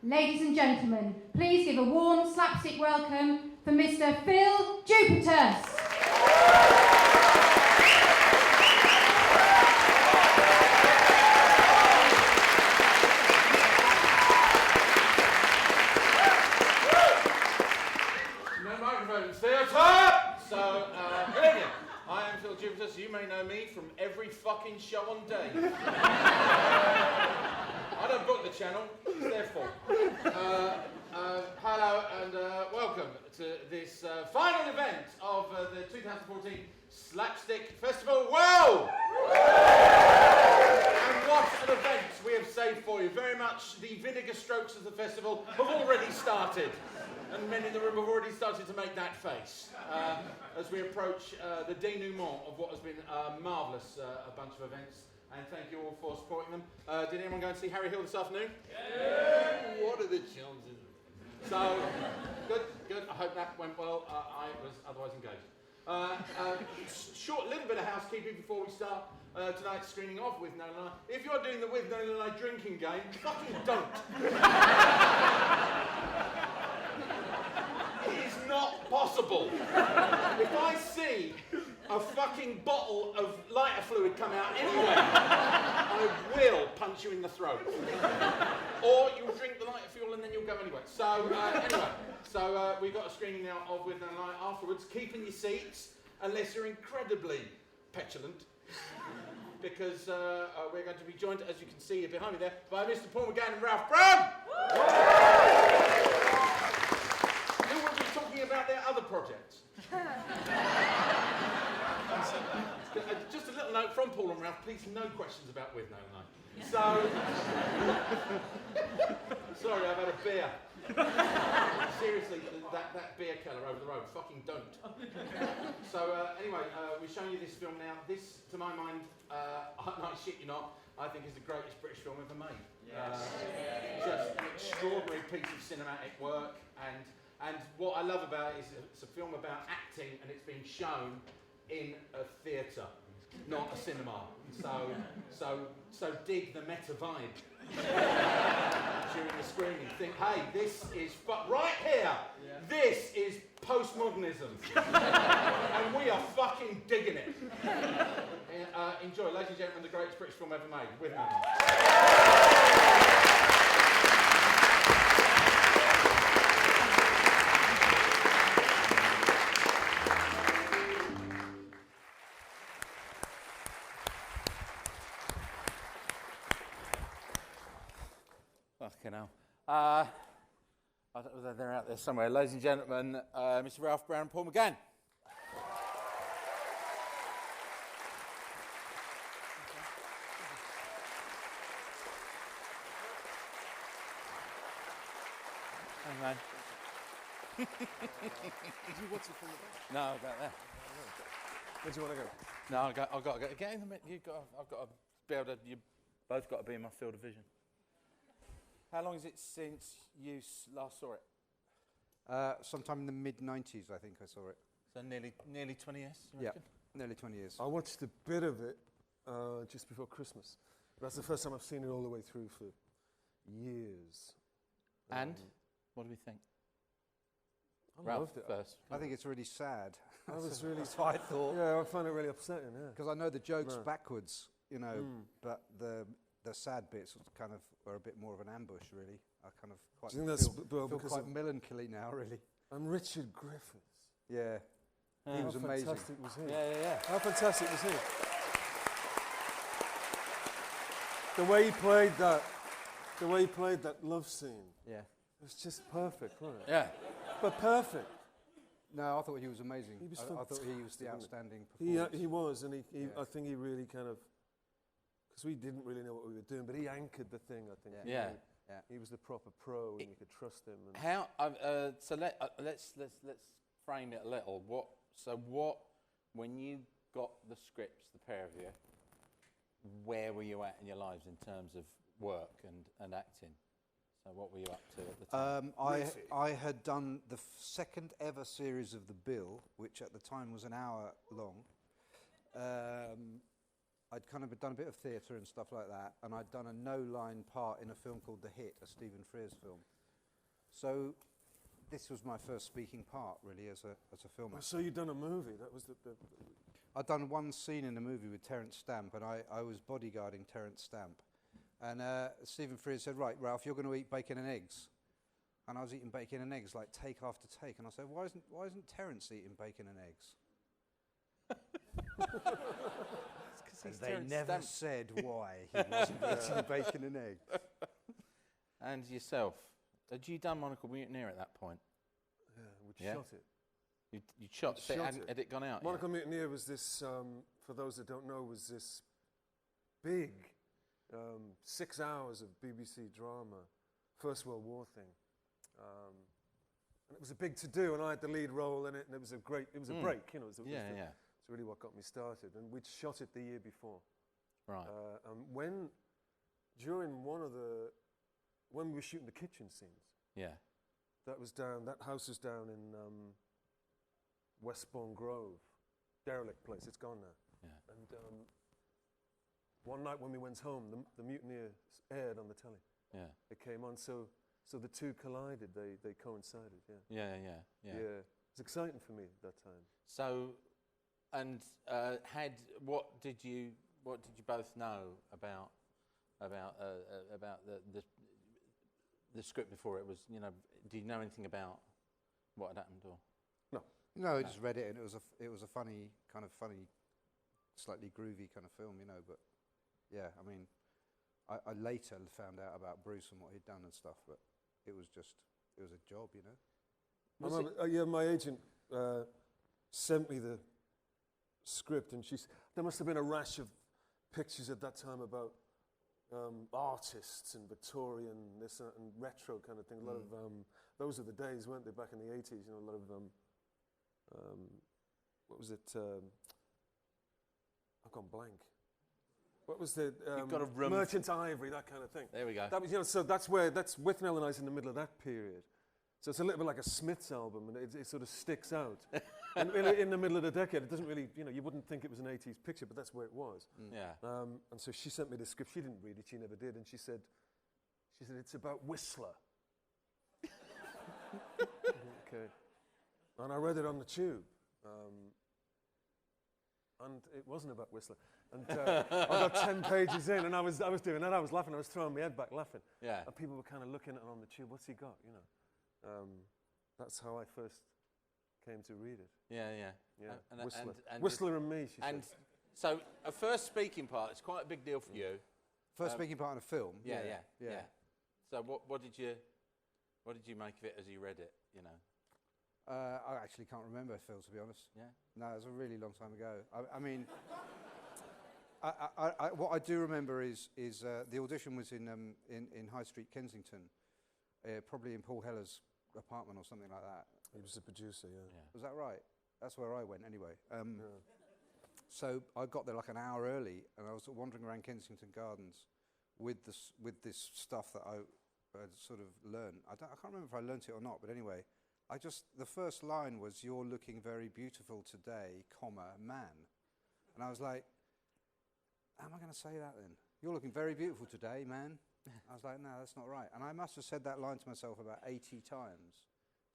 Ladies and gentlemen, please give a warm slapstick welcome for Mr. Phill Jupitus. No microphones, theatre! So, good evening. I am Phill Jupitus. You may know me from every fucking show on day. I don't book the channel, it's their fault. Hello and welcome to this final event of the 2014 Slapstick Festival. Wow! And what an event we have saved for you. Very much the vinegar strokes of the festival have already started. And many in the room have already started to make that face as we approach the denouement of what has been a marvellous bunch of events. And thank you all for supporting them. Did anyone go and see Harry Hill this afternoon? Yeah! What are the chances? So, good. I hope that went well. I was otherwise engaged. Short little bit of housekeeping before we start tonight's screening of Withnail and I. If you're doing the Withnail and I drinking game, fucking don't. It is not possible. If I see a fucking bottle of lighter fluid come out anywhere, I will punch you in the throat. Or you'll drink the lighter fuel and then you'll go anyway. So, we've got a screening now of Withnail and I afterwards. Keep in your seats, unless you're incredibly petulant, because we're going to be joined, as you can see behind me there, by Mr. Paul McGann and Ralph Brown! Who will be talking about their other projects. Just a little note from Paul and Ralph, please no questions about Withnail and I. So, sorry, I've had a beer. Seriously, that beer keller over the road, fucking don't. So anyway, we're showing you this film now. This, to my mind, I shit you not, I think is the greatest British film ever made. Yes. Just an extraordinary piece of cinematic work, and what I love about it is it's a film about acting, and it's being shown in a theatre, not a cinema. So dig the meta vibe during the screening. Think, hey, this is right here. Yeah. This is postmodernism, and we are fucking digging it. Enjoy, ladies and gentlemen, the greatest British film ever made. Withnail and I. Fucking hell. They're out there somewhere. Ladies and gentlemen, Mr. Ralph Brown and Paul McGann. Hey, man. What's it from the back? No, about there. Where do you want to go? No, I've got to go. Get in the minute. I've got to be able to. You both got to be in my field of vision. How long is it since you last saw it? Sometime in the mid-90s, I think I saw it. So nearly 20 years, you Yeah, reckon? nearly 20 years. I watched a bit of it just before Christmas. That's the first time I've seen it all the way through for years. And what do we think? I Ralph loved it. first. I think it's really sad. I was really... That's what I thought. Yeah, I find it really upsetting, yeah. Because I know the jokes No. backwards, you know, but the sad bits kind of are a bit more of an ambush, really. I kind of quite Do you think that's feel because quite of- melancholy now, really. And Richard Griffiths. Yeah, he was How amazing. fantastic was he? Yeah. How fantastic was he? The way he played that love scene. Yeah. It was just perfect, wasn't it? Yeah. But perfect. No, I thought he was amazing. He was I thought he was the fantastic, outstanding He performance. was, and he Yeah. I think he really kind of, because we didn't really know what we were doing, but he anchored the thing, I think. Yeah. Yeah. He was the proper pro, and you could trust him. And How? So let's frame it a little. What? When you got the scripts, the pair of you, where were you at in your lives in terms of work and acting? So what were you up to at the time? I had done the second ever series of The Bill, which at the time was an hour long. I'd kind of done a bit of theatre and stuff like that, and I'd done a no-line part in a film called The Hit, a Stephen Frears film. So this was my first speaking part, really, as a filmer. so you'd done a movie. That was the I'd done one scene in a movie with Terence Stamp, and I was bodyguarding Terence Stamp. And Stephen Frears said, right, Ralph, you're going to eat bacon and eggs. And I was eating bacon and eggs, like take after take. And I said, why isn't Terence eating bacon and eggs? And they never said why he wasn't eating bacon and eggs. And yourself, had you done Monocle Mutineer at that point? Yeah, we shot it. You shot it? Had it gone out Monocle Mutineer was this, for those that don't know, was this big 6 hours of BBC drama, First World War thing. And it was a big to-do, and I had the lead role in it, and it was a break, you know. It's really what got me started. And we'd shot it the year before. Right. And when we were shooting the kitchen scenes, that house is down in Westbourne Grove, derelict place, it's gone now. Yeah. And one night when we went home, the Mutineer aired on the telly. Yeah. It came on, so the two collided, they coincided, Yeah. Yeah, it was exciting for me at that time. So, and what did you both know about the script before it was, you know, do you know anything about what had happened or? No, I just read it, and it was a funny, slightly groovy kind of film, you know. But yeah, I mean, I later found out about Bruce and what he'd done and stuff, but it was a job, you know. My agent sent me the script, and there must have been a rash of pictures at that time about artists and Victorian this and retro kind of thing. A lot of those are the days, weren't they? Back in the 80s, you know, a lot of what was it? I've gone blank. What was the You've got a room Merchant Ivory, that kind of thing. There we go. That was, you know, so that's Withnail and I's in the middle of that period. So it's a little bit like a Smiths album, and it sort of sticks out. in the middle of the decade, it doesn't really, you know, you wouldn't think it was an 80s picture, but that's where it was. Yeah. And so she sent me the script. She didn't read it, she never did, and she said it's about Whistler. Okay. And I read it on the tube. And it wasn't about Whistler. And I got 10 pages in, and I was doing that. I was laughing. I was throwing my head back laughing. Yeah. And people were kind of looking at it on the tube. What's he got? You know. That's how I first came to read it. Yeah. Whistler. And Whistler and me. She and said. so a first speaking part. It's quite a big deal for you. First speaking part in a film. Yeah. So what did you make of it as you read it? You know. I actually can't remember, Phil, to be honest. Yeah. No, it was a really long time ago. I mean, what I do remember is the audition was in High Street, Kensington, probably in Paul Heller's apartment or something like that. He was the producer, yeah. Was that right? That's where I went anyway. So I got there like an hour early, and I was wandering around Kensington Gardens with this stuff that I had sort of learned. I can't remember if I learnt it or not, but anyway. The first line was, "You're looking very beautiful today, comma, man." And I was like, how am I going to say that then? "You're looking very beautiful today, man." I was like, no, that's not right. And I must have said that line to myself about 80 times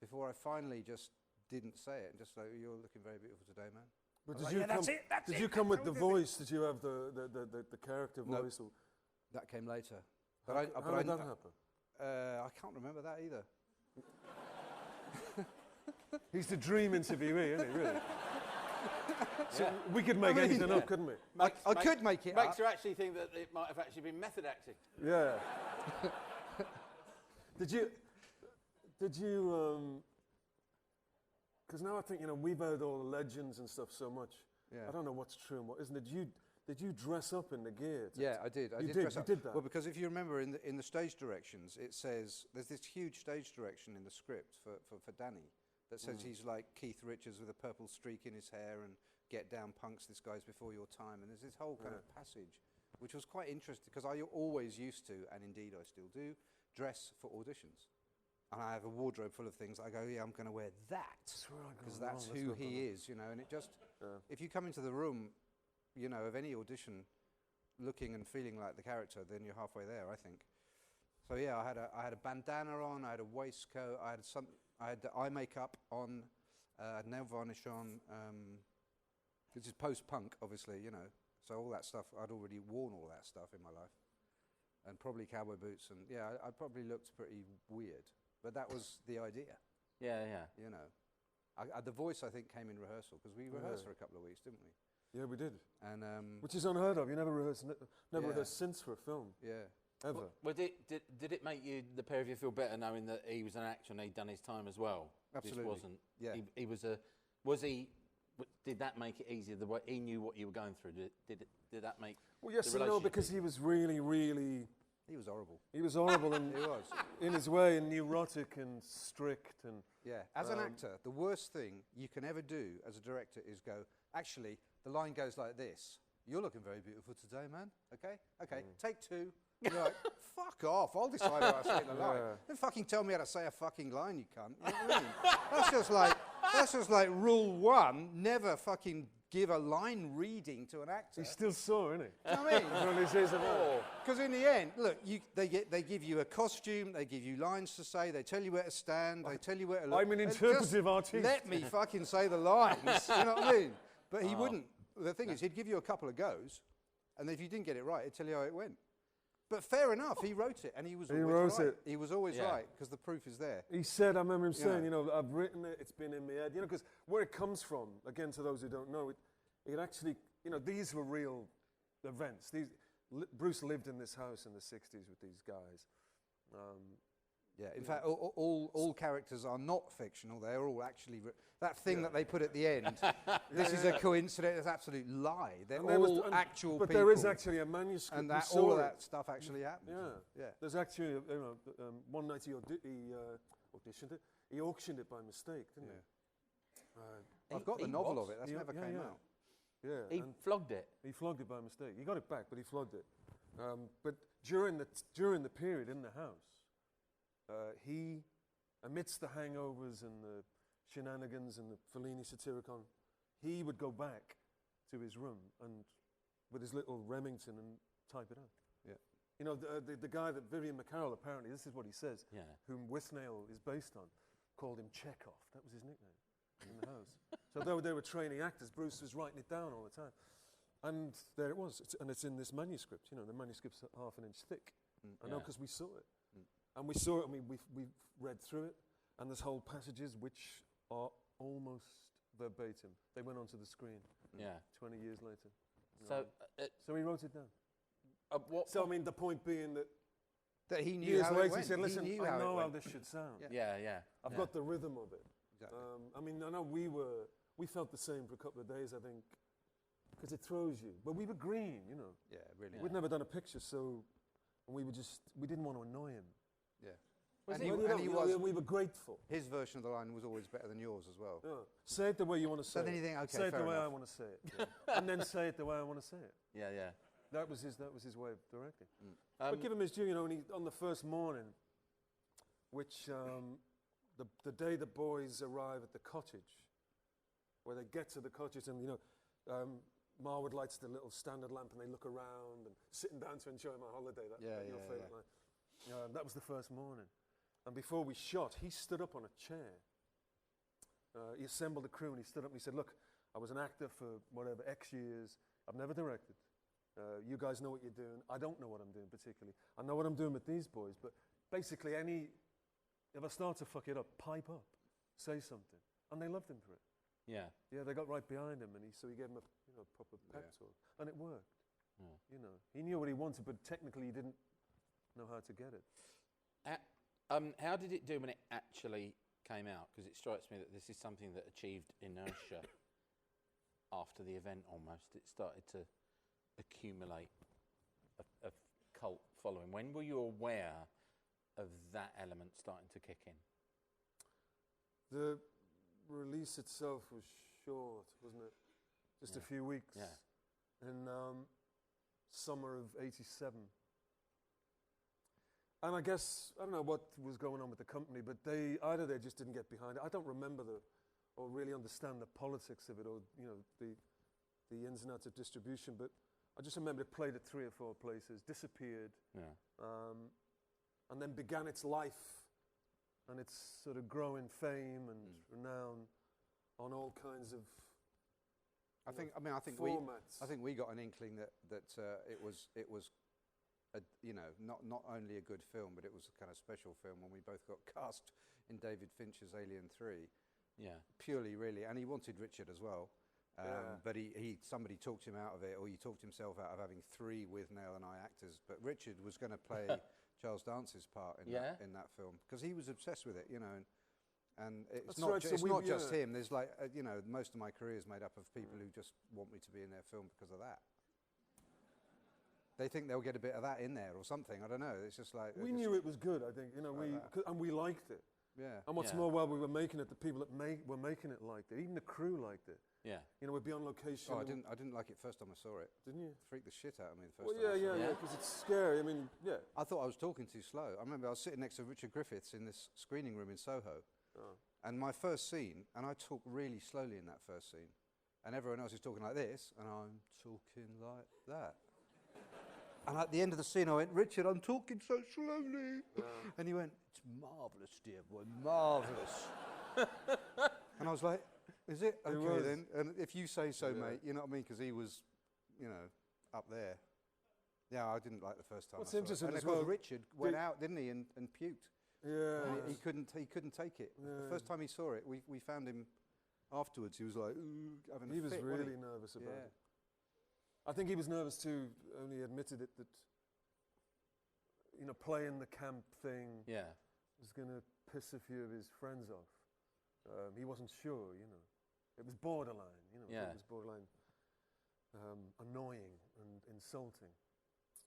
before I finally just didn't say it and just like, "You're looking very beautiful today, man." But Did you come with the voice? Did you have the character voice? No, that came later. How did that happen? I can't remember that either. He's the dream interviewee, isn't he, really? So we could make anything up, couldn't we? I could make it up. Makes you actually think that it might have actually been method acting. Yeah. Did you, because now I think, you know, we've heard all the legends and stuff so much. Yeah. I don't know what's true and what isn't. Did Did you dress up in the gear? Yeah, I did. You Dress up. did that? Well, because if you remember in the stage directions, it says there's this huge stage direction in the script for Danny that says he's like Keith Richards with a purple streak in his hair and get down punks, this guy's before your time. And there's this whole kind of passage, which was quite interesting because I always used to, and indeed I still do, dress for auditions. And I have a wardrobe full of things. I go, yeah, I'm going to wear that because that's who he is, you know. And it just, if you come into the room, you know, of any audition, looking and feeling like the character, then you're halfway there, I think. So yeah, I had a bandana on, I had a waistcoat, I had the eye makeup on, I had nail varnish on, which is post-punk, obviously, you know. So all that stuff, I'd already worn all that stuff in my life, and probably cowboy boots, and yeah, I probably looked pretty weird, but that was the idea. Yeah, yeah. You know, the voice I think came in rehearsal because we rehearsed for a couple of weeks, didn't we? Yeah, we did. And which is unheard of. You never rehearsed since for a film. Yeah. Ever. Well, did it make you, the pair of you, feel better knowing that he was an actor and he'd done his time as well? Absolutely. This wasn't. Yeah. Did that make it easier? The way he knew what you were going through. Did that make? Well, yes the and no, relationship because he was really, really. He was horrible. He was horrible and He was. in his way, and neurotic and strict and. Yeah. As an actor, the worst thing you can ever do as a director is go, actually, the line goes like this. You're looking very beautiful today, man. Okay, take two. And you're like, fuck off. I'll decide how I say the line. Don't fucking tell me how to say a fucking line, you cunt. You know what I mean? That's just like rule one. Never fucking give a line reading to an actor. He's still sore, isn't he? You know what I mean? Because in the end, look, they give you a costume, they give you lines to say, they tell you where to stand, they tell you where to look. I'm an interpretive artist. Let me fucking say the lines. You know what I mean? But he wouldn't. The thing is, he'd give you a couple of goes, and if you didn't get it right, he'd tell you how it went. But fair enough, he wrote it, and he was always right. He was always right, because the proof is there. He said, I remember him saying, you know, I've written it, it's been in my head. You know, because where it comes from, again, to those who don't know, it actually, you know, these were real events. Bruce lived in this house in the 60s with these guys. Yeah, in fact, all characters are not fictional. They're all actually... that thing that they put at the end, this is a coincidence, it's an absolute lie. They're all actual people. But there is actually a manuscript. And all of that stuff actually happened. Yeah. There's actually, you know, one night he auditioned it. He auctioned it by mistake, didn't he? I've got the novel of it. That's never came out. Yeah. He flogged it. He flogged it by mistake. He got it back, but he flogged it. But during the period in the house, he, amidst the hangovers and the shenanigans and the Fellini Satyricon, he would go back to his room and with his little Remington and type it out. Yeah. You know, the guy that Vivian McCarroll, apparently, this is what he says, whom Withnail is based on, called him Chekhov. That was his nickname in the house. So though they were training actors, Bruce was writing it down all the time. And there it was. And it's in this manuscript. You know, the manuscript's half an inch thick. I know because we saw it. And we saw it, and we've read through it, and there's whole passages which are almost verbatim. They went onto the screen 20 years later. So he wrote it down. So, I mean, the point being that he knew years how later it went. he said, listen, He knew I how know it how went. this should sound. Yeah. I've got the rhythm of it. Exactly. I mean, I know we felt the same for a couple of days, I think, because it throws you. But we were green, you know. Yeah, really. We'd never done a picture, so we didn't want to annoy him. Yeah. We were grateful. His version of the line was always better than yours as well. Yeah. Say it the way you want to say So then it. you think, okay, say it the fair way I enough. want to say it. And then say it the way I want to say it. Yeah. That was his way of directing. But give him his due, you know, on the first morning, which the day the boys arrive at the cottage, where they get to the cottage and, you know, Marwood lights the little standard lamp and they look around and sitting down to enjoy my holiday. Your favourite line. That was the first morning. And before we shot, he stood up on a chair. He assembled the crew and he stood up and he said, look, I was an actor for whatever, X years. I've never directed. You guys know what you're doing. I don't know what I'm doing particularly. I know what I'm doing with these boys, but basically if I start to fuck it up, pipe up, say something. And they loved him for it. Yeah. Yeah, they got right behind him, and so he gave him a proper pep talk. And it worked. Yeah. You know, he knew what he wanted, but technically he didn't know how to get it. How did it do when it actually came out? Because it strikes me that this is something that achieved inertia after the event almost. It started to accumulate a cult following? When were you aware of that element starting to kick in? The release itself was short, wasn't it? Just a few weeks. Yeah. In summer of '87. And I guess, I don't know what was going on with the company, but they just didn't get behind it. I don't remember or really understand the politics of it, or, you know, the ins and outs of distribution, but I just remember it played at 3 or 4 places, disappeared, and then began its life and its sort of growing fame and renown on all kinds of I think formats. I think we got an inkling that it was you know, not only a good film, but it was a kind of special film when we both got cast in David Fincher's Alien 3. Yeah. Purely, really, and he wanted Richard as well. But somebody talked him out of it, or he talked himself out of having 3 Withnail and I actors. But Richard was going to play Charles Dance's part in that film because he was obsessed with it, you know. And it's not just him. There's like you know, most of my career is made up of people who just want me to be in their film because of that. They think they'll get a bit of that in there or something. I don't know. It's just like we knew it was good. I think, you know, and we liked it. Yeah. And what's more, while we were making it, the people that were making it liked it. Even the crew liked it. Yeah. You know, we'd be on location. Oh, I didn't like it first time I saw it. Didn't you? Freaked the shit out of me the first Well, time I saw it. yeah, because it's scary. I mean, yeah. I thought I was talking too slow. I remember I was sitting next to Richard Griffiths in this screening room in Soho. And my first scene, and I talk really slowly in that first scene, and everyone else is talking like this, and I'm talking like that. And at the end of the scene, I went, Richard, I'm talking so slowly. And he went, it's marvellous, dear boy, marvellous. And I was like, is it? Okay, then. And if you say so, mate, you know what I mean? Because he was, you know, up there. Yeah, I didn't like the first time. What's I saw interesting it. And as of course, well, Richard went out, didn't he, and puked. Yeah. He couldn't take it. Yeah. The first time he saw it, we found him afterwards. He was like, ooh, having a He was fit, really wasn't he? nervous about Yeah. it. I think he was nervous too, only admitted it, that, you know, playing the camp thing was going to piss a few of his friends off. He wasn't sure, you know. It was borderline, you know. It was borderline annoying and insulting.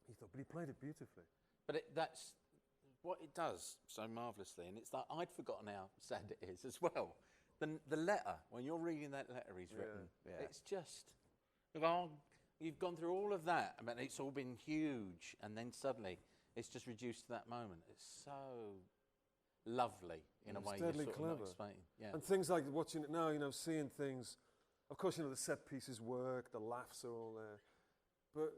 He thought, but he played it beautifully. But that's what it does so marvellously, and it's like I'd forgotten how sad it is as well. The letter, when you're reading that letter he's written, it's just, you've gone through all of that, I mean, it's all been huge, and then suddenly it's just reduced to that moment. It's so lovely in a way you're sort of not expecting. Yeah. And things like watching it now, you know, seeing things, of course, you know, the set pieces work, the laughs are all there, but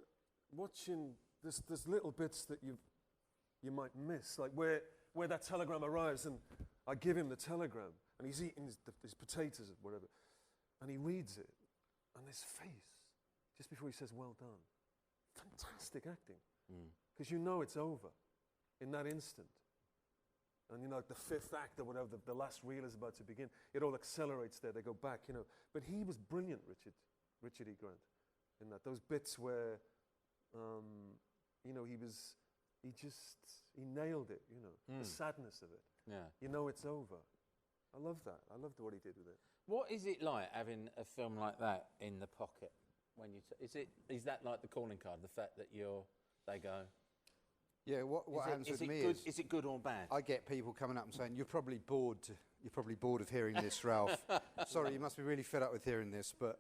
watching, there's little bits that you might miss, like where that telegram arrives, and I give him the telegram, and he's eating his potatoes or whatever, and he reads it, and his face, just before he says, well done. Fantastic acting. Because you know it's over in that instant. And, you know, like the 5th act or whatever, the last reel is about to begin, it all accelerates there, they go back, you know. But he was brilliant, Richard E. Grant, in that. Those bits where, you know, he nailed it, you know, the sadness of it. Yeah. You know it's over. I love that. I loved what he did with it. What is it like having a film like that in the pocket? When you is that like the calling card? The fact that they go. Yeah. What happens with me is it good or bad? I get people coming up and saying, "You're probably bored. You're probably bored of hearing this, Ralph. Sorry, you must be really fed up with hearing this." But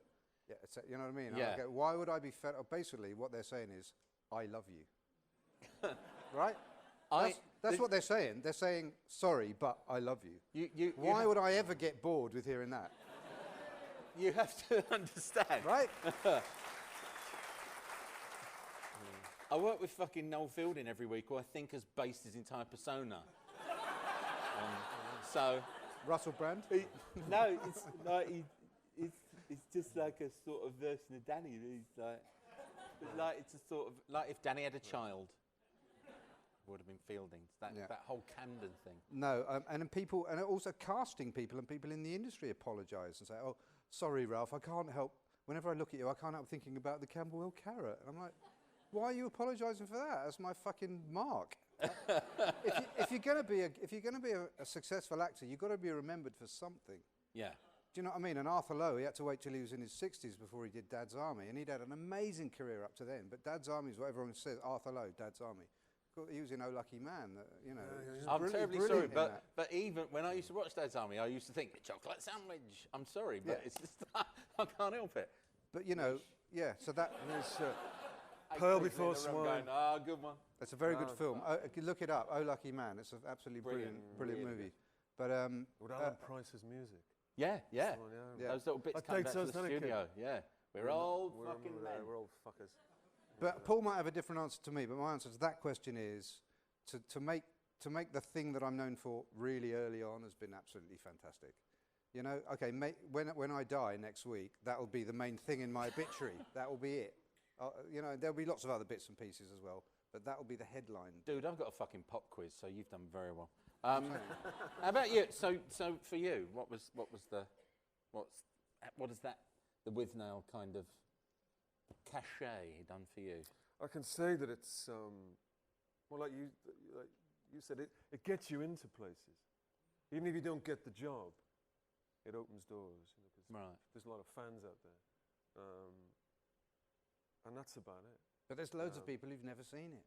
yeah, you know what I mean. Yeah. I go, why would I be fed up? Basically, what they're saying is, "I love you." Right? That's what they're saying. They're saying, sorry, but I love you. Why would I ever get bored with hearing that? You have to understand. Right? I work with fucking Noel Fielding every week, who I think has based his entire persona. So... Russell Brand? No, it's like it's just like a sort of version of Danny. He's like it's a sort of like if Danny had a child. Would have been Fielding. That whole Camden thing. No, and people, and also casting people, and people in the industry apologise and say, "Oh, sorry, Ralph, I can't help. Whenever I look at you, I can't help thinking about the Camberwell carrot." And I'm like, "Why are you apologising for that? That's my fucking mark." If you're going to be a successful actor, you've got to be remembered for something. Yeah. Do you know what I mean? And Arthur Lowe, he had to wait till he was in his 60s before he did Dad's Army, and he'd had an amazing career up to then. But Dad's Army is what everyone says. Arthur Lowe, Dad's Army. He was in Oh Lucky Man, you know. I'm terribly sorry, but even when I used to watch Dad's Army, I used to think chocolate sandwich. I'm sorry, but it's just I can't help it. But you know, yeah. So that There's Pearl Before Swine. Good one. That's a very good film. Look it up. Oh Lucky Man. It's an absolutely brilliant really movie. good. But With Alan Price's music. Yeah. Yeah. Those little bits That come back dates to us, the doesn't it, studio. Yeah, we're old We're fucking men. We're old fuckers. But Paul might have a different answer to me. But my answer to that question is to make the thing that I'm known for really early on has been absolutely fantastic. You know, okay, when I die next week, that will be the main thing in my obituary. That will be it. You know, there'll be lots of other bits and pieces as well, but that will be the headline. Dude, I've got a fucking pop quiz, so you've done very well. How about you? So for you, what has the Withnail kind of cachet done for you? I can say that it's well, like you said, it gets you into places, even if you don't get the job. It opens doors, you know, 'cause there's a lot of fans out there, and that's about it. But there's loads of people who've never seen it.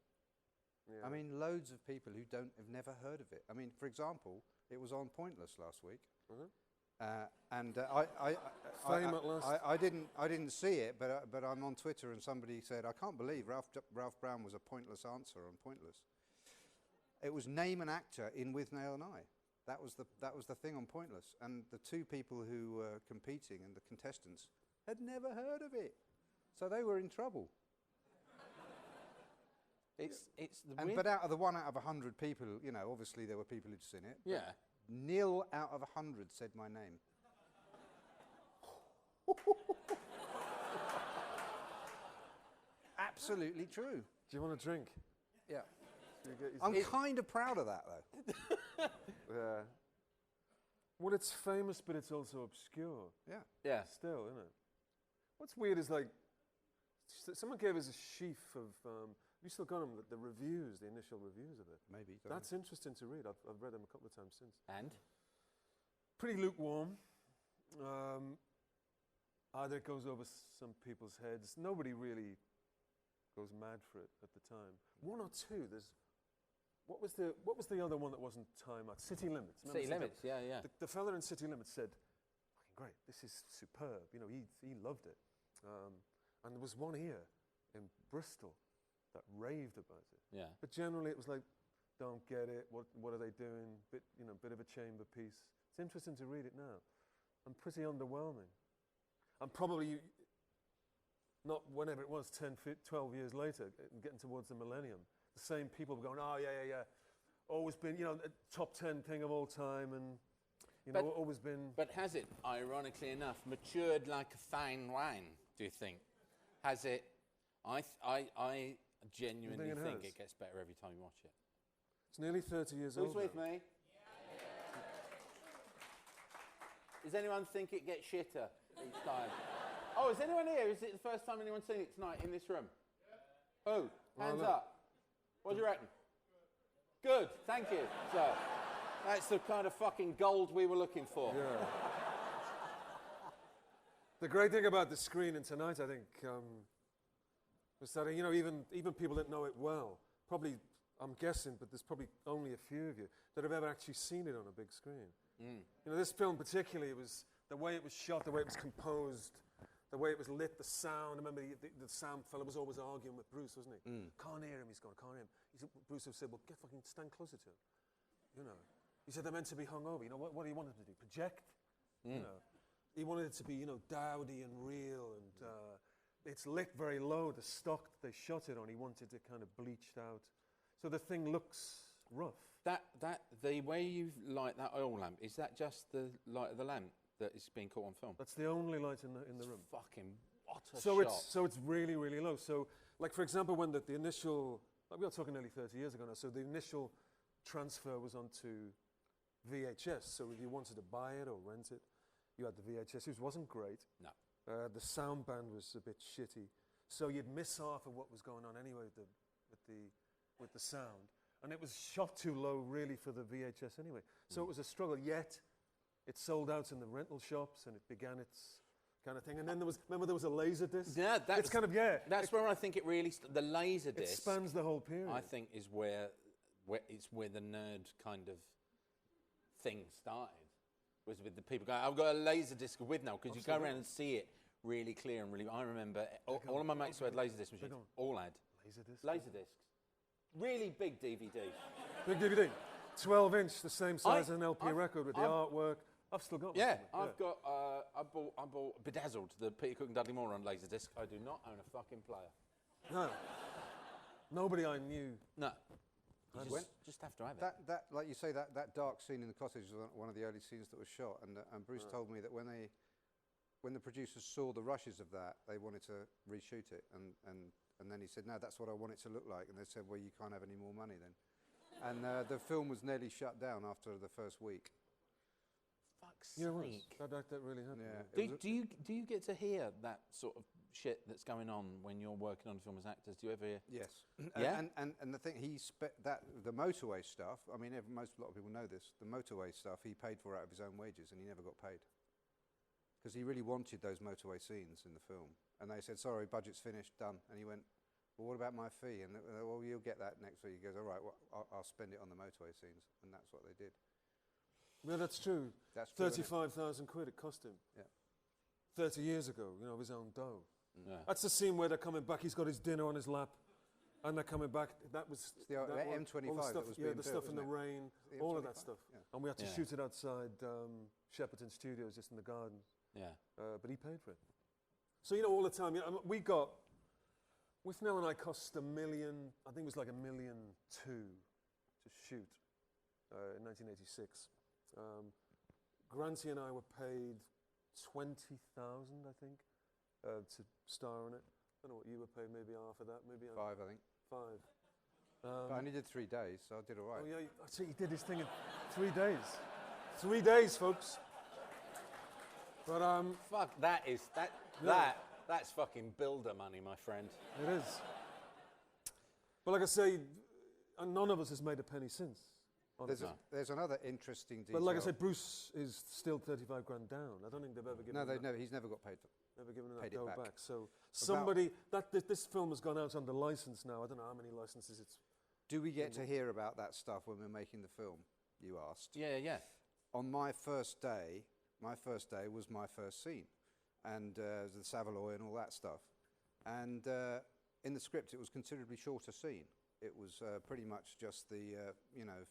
Yeah. I mean, loads of people who have never heard of it. I mean, for example, it was on Pointless last week, and Fame at last. I didn't see it, but I'm on Twitter and somebody said, I can't believe Ralph Brown was a pointless answer on Pointless. It was name an actor in Withnail and I. That was the thing on Pointless, and the two people who were competing and the contestants had never heard of it, so they were in trouble. But out of the 1 out of 100 people, you know, obviously there were people who'd seen it. Yeah. 0 out of 100 said my name. Absolutely true. Do you want a drink? Yeah. So you get I'm kind of proud of that, though. Yeah. Well, it's famous, but it's also obscure. Yeah. Yeah. Still, isn't it? What's weird is like, someone gave us a sheaf of, you still got them, the reviews, the initial reviews of it. Maybe. That's interesting to read. I've read them a couple of times since. And? Pretty lukewarm. Either it goes over some people's heads. Nobody really goes mad for it at the time. One or two. What was the other one that wasn't time out? City Limits. Remember City Limits, yeah. The fella in City Limits said, "Fucking great, this is superb." You know, he loved it. And there was one here in Bristol that raved about it. Yeah. But generally, it was like, "Don't get it. What are they doing? Bit of a chamber piece." It's interesting to read it now. And pretty underwhelming. And probably not whenever it was, 10, 12 years later, getting towards the millennium. The same people were going, "Oh, yeah. Always been, a top 10 thing of all time," and, always been... But has it, ironically enough, matured like a fine wine, do you think? Has it... I genuinely think it gets better every time you watch it. It's nearly 30 years old. Who's with me? Does anyone think it gets shitter each time? Oh, is anyone here? Is it the first time anyone's seen it tonight in this room? Yeah. Who? Hands up. What do you reckon? Good, thank you. So, that's the kind of fucking gold we were looking for. Yeah. The great thing about the screening tonight, I think, was that, even people that know it well, probably, I'm guessing, but there's probably only a few of you that have ever actually seen it on a big screen. This film particularly, it was the way it was shot, the way it was composed, the way it was lit, the sound. I remember the sound fella was always arguing with Bruce, wasn't he? Can't hear him, can't hear him. Bruce would say, "Well, stand closer to him." He said they're meant to be hungover. What do you want them to do? Project? He wanted it to be, dowdy and real, and it's lit very low. The stock that they shot it on, he wanted it kind of bleached out. So the thing looks rough. The way you light that oil lamp, is that just the light of the lamp that is being caught on film? That's the only light in the room. Fucking what a shot. So it's really, really low. So, like, for example, when the initial, we are talking nearly 30 years ago now, so the initial transfer was onto VHS. So if you wanted to buy it or rent it, you had the VHS, which wasn't great. No. The sound band was a bit shitty. So you'd miss half of what was going on anyway with the sound. And it was shot too low, really, for the VHS anyway. So it was a struggle, yet it sold out in the rental shops, and it began its kind of thing. And then there was a laser disc. Yeah, It's kind of, yeah. That's where I think it really, the laser It disc, spans the whole period. I think, is where the nerd kind of thing started. Was with the people going, I've got a laser disc of Withnail, because you go around and see it really clear and really. I remember all of my mates who had laser disc machines all had laser discs. Really big DVDs. Big DVD. 12-inch, the same size as an LP record with the artwork. I've still got one. Yeah, I've got. I bought Bedazzled, the Peter Cook and Dudley Moore on laserdisc. I do not own a fucking player. No. Nobody I knew. No. You just have to have it. That, like you say, that dark scene in the cottage was one of the early scenes that was shot, and Bruce told me that when the producers saw the rushes of that, they wanted to reshoot it, and then he said, no, that's what I want it to look like, and they said, well, you can't have any more money then. And the film was nearly shut down after the first week. Fuck's sake. sake. That really happened. Yeah. Do you get to hear that sort of shit that's going on when you're working on a film as actors? Do you ever hear? Yes. Yeah? And the thing, the motorway stuff, I mean, a lot of people know this, the motorway stuff he paid for out of his own wages, and he never got paid. Because he really wanted those motorway scenes in the film. And they said, sorry, budget's finished, done. And he went, well, what about my fee? And well, you'll get that next week. He goes, all right, well, I'll spend it on the motorway scenes. And that's what they did. Yeah, that's true. That's true. 35,000 quid it cost him. Yeah. 30 years ago, of his own dough. Yeah. That's the scene where they're coming back. He's got his dinner on his lap, and they're coming back. That was the M25 all the stuff, that was being the built, stuff in the wasn't it? rain, The all of that M25, stuff. yeah. And we had to shoot it outside Shepperton Studios, just in the garden. Yeah. But he paid for it. So all the time, we got. Withnail and I cost $1 million. I think it was like $1.2 million to shoot in 1986. Granty and I were paid $20,000, I think, to star in it. I don't know what you were paid. Maybe half of that. Maybe 5, I think. 5. But I only did 3 days, so I did all right. Oh yeah, I see. He did his thing in 3 days. 3 days, folks. But Fuck, that's fucking builder money, my friend. it is. But like I say, none of us has made a penny since. There's another interesting detail. But like I said, Bruce is still 35 grand down. I don't think they've ever given. He's never got paid. Never given him paid that it dough back. back. So somebody this film has gone out under license now. I don't know how many licenses it's. Do we get to hear about that stuff when we're making the film? You asked. Yeah. On my first day was my first scene, and the Savaloy and all that stuff. And in the script, it was considerably shorter scene. It was pretty much just the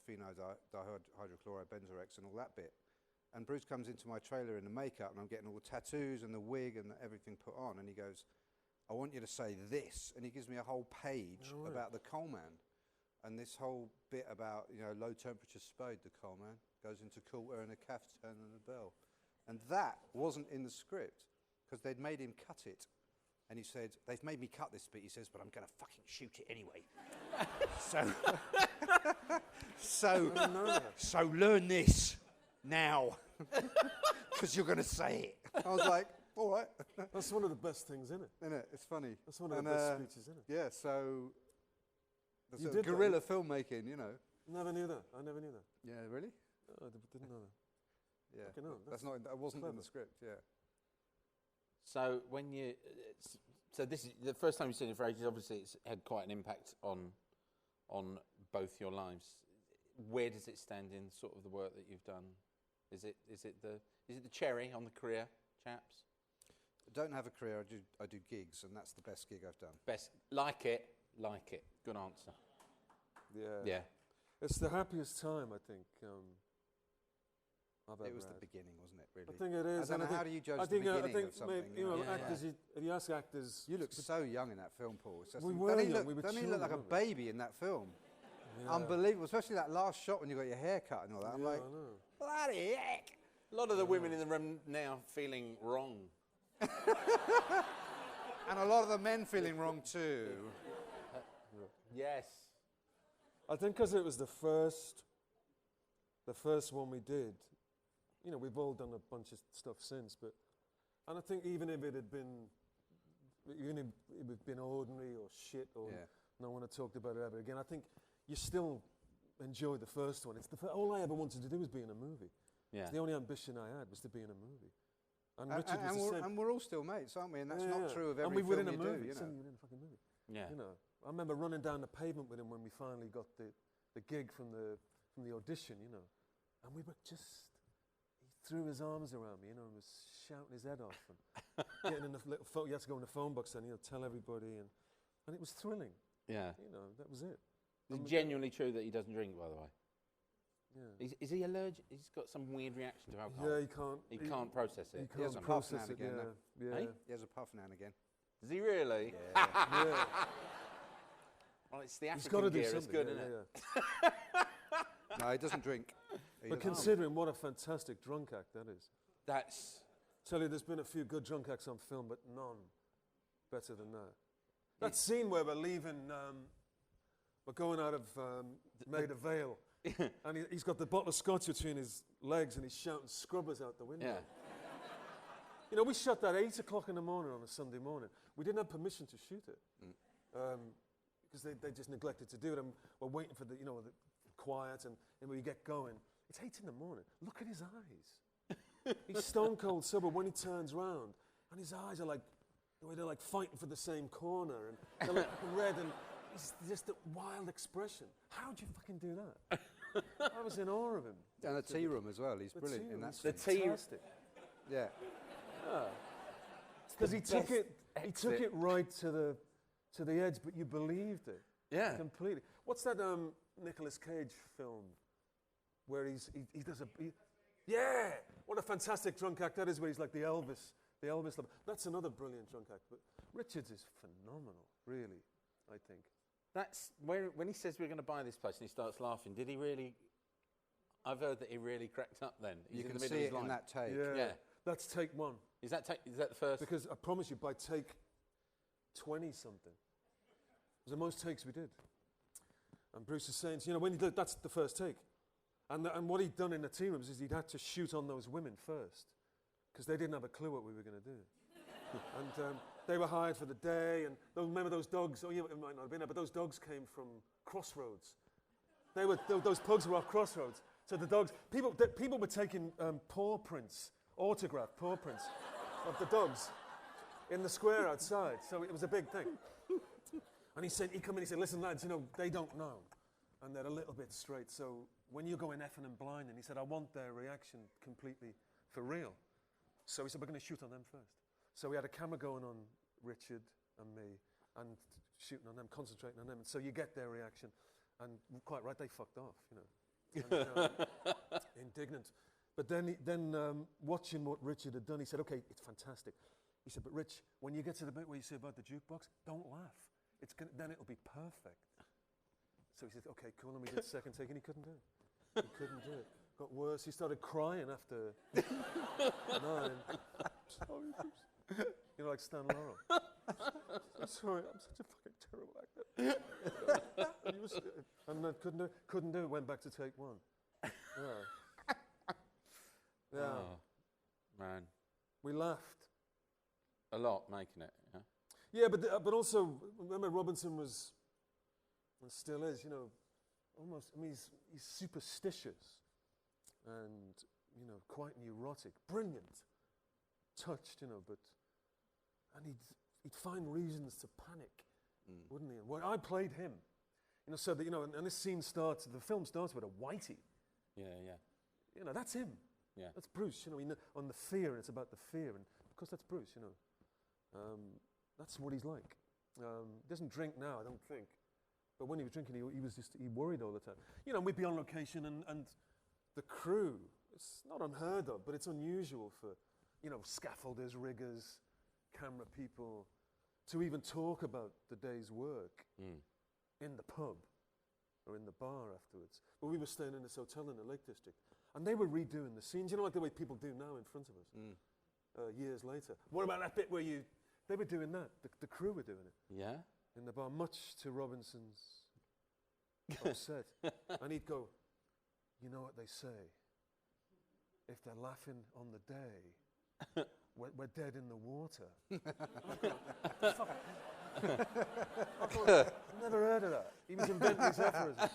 phenol dihydrochloride benzorex and all that bit. And Bruce comes into my trailer in the makeup, and I'm getting all the tattoos and the wig and everything put on, and he goes, I want you to say this, and he gives me a whole page about the coal man. And this whole bit about, low temperature spade, the coal man, goes into quarter and a caftan and a bell. And that wasn't in the script, because they'd made him cut it. And he said, they've made me cut this bit, he says, but I'm going to fucking shoot it anyway. So learn this now, because you're going to say it. I was like, all right. That's one of the best things, isn't it? Isn't it? It's funny. That's one of the best speeches, isn't it? Yeah, so the You sort of did that, guerrilla filmmaking, Never knew that. I never knew that. Yeah, really? I didn't know that. Yeah, Fucking hell, that wasn't in clever. the script. Yeah. So when you, so this is the first time you've seen it for ages. Obviously, it's had quite an impact on both your lives. Where does it stand in sort of the work that you've done? Is it the cherry on the career, chaps? I don't have a career. I do gigs, and that's the best gig I've done. Best, like it. Good answer. Yeah. It's the happiest time, I think. I've ever It was the had. beginning, wasn't it? Really. I think it is. I don't know, how do you judge the beginning of something? Actors. If you ask actors, You look so young in that film, Paul. It's just- We were don't he young, look, we were don't he look like a children, weren't we? baby in that film? Yeah. Unbelievable, especially that last shot when you got your hair cut and all that. I'm Yeah, like, I know. bloody heck! A lot of the women in the room now feeling wrong. And a lot of the men feeling wrong too. Yes. I think because it was the first one we did. We've all done a bunch of stuff since, and I think even if it had been ordinary or shit or no one had talked about it ever again, I think you still enjoy the first one. It's all I ever wanted to do was be in a movie. Yeah. The only ambition I had was to be in a movie. And And, Richard and, was the we're, same. and we're all still mates, aren't we? And that's not true of and every we were film in a you movie. do, you know. Suddenly we were in a fucking movie. Yeah. You know, I remember running down the pavement with him when we finally got the gig from the audition, you know, and we were just. He threw his arms around me, you know, and was shouting his head off and getting in the little phone. You had to go in the phone box and, you know, tell everybody, and it was thrilling. Yeah. You know, that was it. It's genuinely true that he doesn't drink, by the way. Yeah. Is he allergic? He's got some weird reaction to alcohol. Yeah, he can't. He can't process it. He has can't a puff process now it. and again, Yeah, yeah. Hey? He has a puff now and again. Does he really? Yeah. Yeah. Well, it's the He's got to African do gear. It's something. good, yeah, isn't it? yeah. No, he doesn't drink. He But doesn't. considering what a fantastic drunk act that is. That's Tell you, there's been a few good drunk acts on film, but none better than that. That scene where we're leaving, we're going out of Maida Vale, and he's got the bottle of scotch between his legs, and he's shouting Scrubbers out the window. yeah. You know, we shot that 8 o'clock in the morning on a Sunday morning. We didn't have permission to shoot it because they just neglected to do it. And we're waiting for the quiet, and we get going. It's 8 in the morning. Look at his eyes. He's stone cold sober when he turns round, and his eyes are like the way they're like fighting for the same corner, and they're like red, and it's just a wild expression. How'd you fucking do that? I was in awe of him. And the tea room as well. He's The brilliant tea in room, that he's scene. fantastic. Yeah. Because he took best it exit. right to the edge, but you believed it. Yeah. Completely. What's that Nicolas Cage film where he does a yeah, what a fantastic drunk act that is, where he's like the Elvis lover. That's another brilliant drunk act, but Richards is phenomenal, really, I think. That's where when he says we're going to buy this place and he starts laughing. Did he really? I've heard that he really cracked up. Then he's You in can the middle see of his it in line. that take. Yeah. Yeah. That's take one. Is that the first? Because I promise you, by take 20-something, it was the most takes we did. And Bruce is saying, when he did, that's the first take. And what he'd done in the tea rooms is he'd had to shoot on those women first, because they didn't have a clue what we were going to do. And they were hired for the day, and remember those dogs, it might not have been there, but those dogs came from Crossroads. Those pugs were off Crossroads. So the dogs, people were taking autographed paw prints of the dogs in the square outside. So it was a big thing. And he come in, he said, listen lads, they don't know. And they're a little bit straight. So when you go in effing and blind, and he said, I want their reaction completely for real. So he said, we're going to shoot on them first. So we had a camera going on Richard and me, and shooting on them, concentrating on them. And so you get their reaction. And quite right, they fucked off, And, indignant. But then watching what Richard had done, he said, okay, it's fantastic. He said, but Rich, when you get to the bit where you say about the jukebox, don't laugh. Then it'll be perfect. So he said, okay, cool, and we did second take, and he couldn't do it. He couldn't do it. Got worse. He started crying after 9. Sorry, Bruce. Like Stan Laurel. I'm sorry, I'm such a fucking terrible actor. And I couldn't do it, went back to take 1. Yeah. Yeah. Oh, man. We laughed. A lot making it. Yeah. Yeah, but also, remember Robinson was, and still is, almost, he's superstitious and, quite neurotic. Brilliant. Touched, and he'd find reasons to panic, wouldn't he? And well, I played him, so that, and this scene starts, the film starts with a whitey. Yeah, yeah. That's him. Yeah. That's Bruce, on the fear, it's about the fear, and of course that's Bruce, That's what he's like. He doesn't drink now, I don't think. But when he was drinking, he worried all the time. We'd be on location, and the crew, it's not unheard of, but it's unusual for, scaffolders, riggers, camera people, to even talk about the day's work in the pub or in the bar afterwards. But we were staying in this hotel in the Lake District, and they were redoing the scenes, like the way people do now in front of us, years later. What about that bit where they were doing that, the crew were doing it. Yeah? In the bar, much to Robinson's upset. And he'd go, you know what they say, if they're laughing on the day, we're dead in the water. I've never heard of that. He was inventing these aphorisms.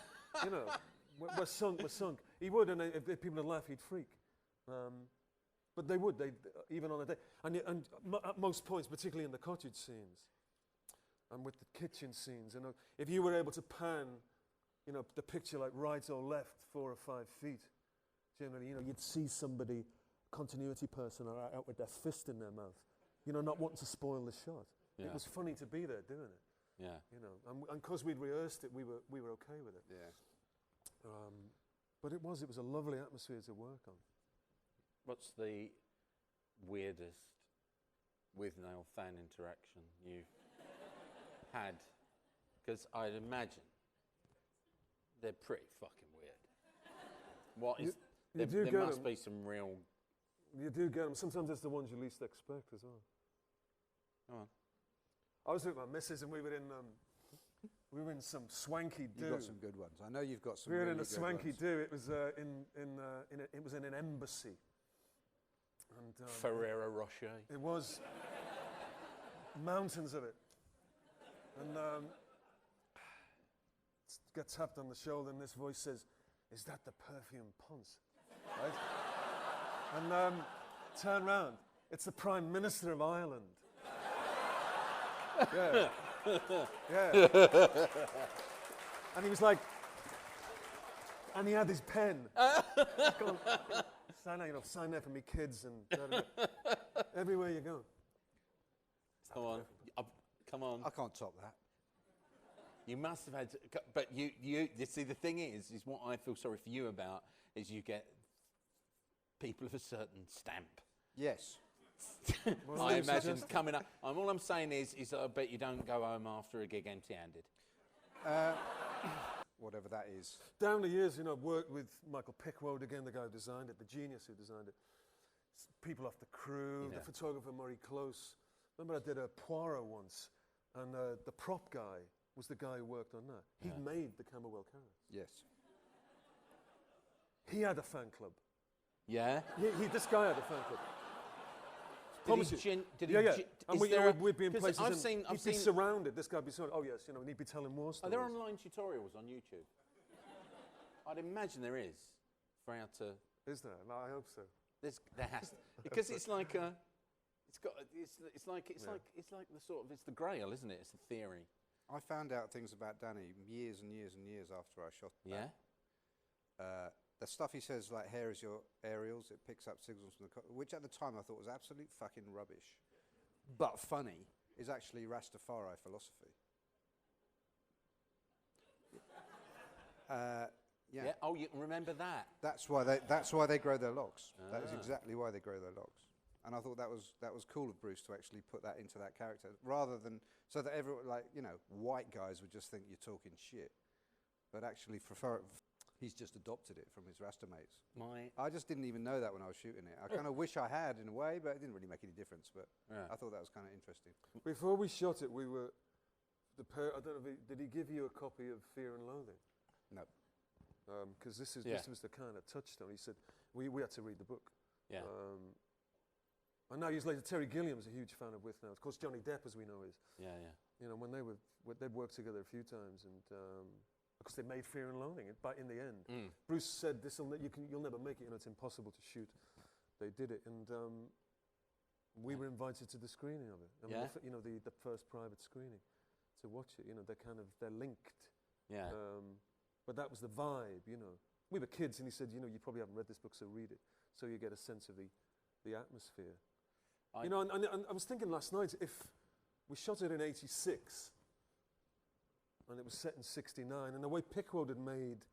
We're sunk. He would, and if people would laugh, he'd freak. But they would, even on a day. And at most points, particularly in the cottage scenes, and with the kitchen scenes, if you were able to pan, the picture like right or left 4 or 5 feet, generally, you'd see somebody, continuity person, out with their fist in their mouth, not wanting to spoil the shot. Yeah. It was funny to be there doing it. Yeah. And because we'd rehearsed it, we were okay with it. Yeah. But it was a lovely atmosphere to work on. What's the weirdest Withnail fan interaction you've had? Because I'd imagine they're pretty fucking weird. There must be some real... You do get them. Sometimes it's the ones you least expect as well. Go on. I was with my missus and we were in some swanky do. You've got some good ones. I know you've got some. We were really in a good swanky ones. do. It was it was in an embassy. And Ferrero Rocher. It was mountains of it. And get tapped on the shoulder, and this voice says, "Is that the perfume Ponce?" Right? And turn round. It's the Prime Minister of Ireland. Yeah. Yeah. And he was like, and he had his pen. Going, sign there for me kids and everywhere you go. Come on. Come on. I can't top that. You must have had, but you see, the thing is what I feel sorry for you about is you get people of a certain stamp. Yes. I imagine coming up. All I'm saying is that I bet you don't go home after a gig empty-handed. Whatever that is. Down the years, I've worked with Michael Pickwoad again, the guy who designed it, the genius who designed it. People off the crew, the photographer Murray Close. Remember I did a Poirot once, and the prop guy was the guy who worked on that. He made the Camberwell carrots. Yes. He had a fan club. Yeah? This guy had a fan club. We'd be in places he'd be surrounded. This guy would be surrounded. Oh yes, and he'd be telling more stories. Are there online tutorials on YouTube? I'd imagine there is. For how to. Is there? No, I hope so. There has to, because it's like a. It's like the sort of, it's the Grail, isn't it? It's the theory. I found out things about Danny years and years and years after I shot that. Yeah? The stuff he says, like, hair is your aerials, it picks up signals from the... which at the time I thought was absolute fucking rubbish. But funny, is actually Rastafari philosophy. Yeah. Oh, you can remember that? That's why they grow their locks. That is exactly why they grow their locks. And I thought that was cool of Bruce to actually put that into that character, rather than so that everyone, white guys would just think you're talking shit, but actually he's just adopted it from his Rasta mates. I just didn't even know that when I was shooting it. I kind of wish I had in a way, but it didn't really make any difference. But I thought that was kind of interesting. Before we shot it, we were I don't know. Did he give you a copy of Fear and Loathing? No. Because this was the kind of touchstone. He said we had to read the book. Yeah. And now years later, Terry Gilliam's a huge fan of Withnail. Of course, Johnny Depp, as we know, is. Yeah. When they'd worked together a few times, and because they made Fear and Loathing, but in the end, Bruce said, "You'll never make it. It's impossible to shoot." They did it, and we were invited to the screening of it. The first private screening, to watch it. They're linked. Yeah. But that was the vibe. We were kids, and he said, "You probably haven't read this book, so read it, so you get a sense of the atmosphere." And I was thinking last night, if we shot it in '86, and it was set in '69, and the way Pickwoad had made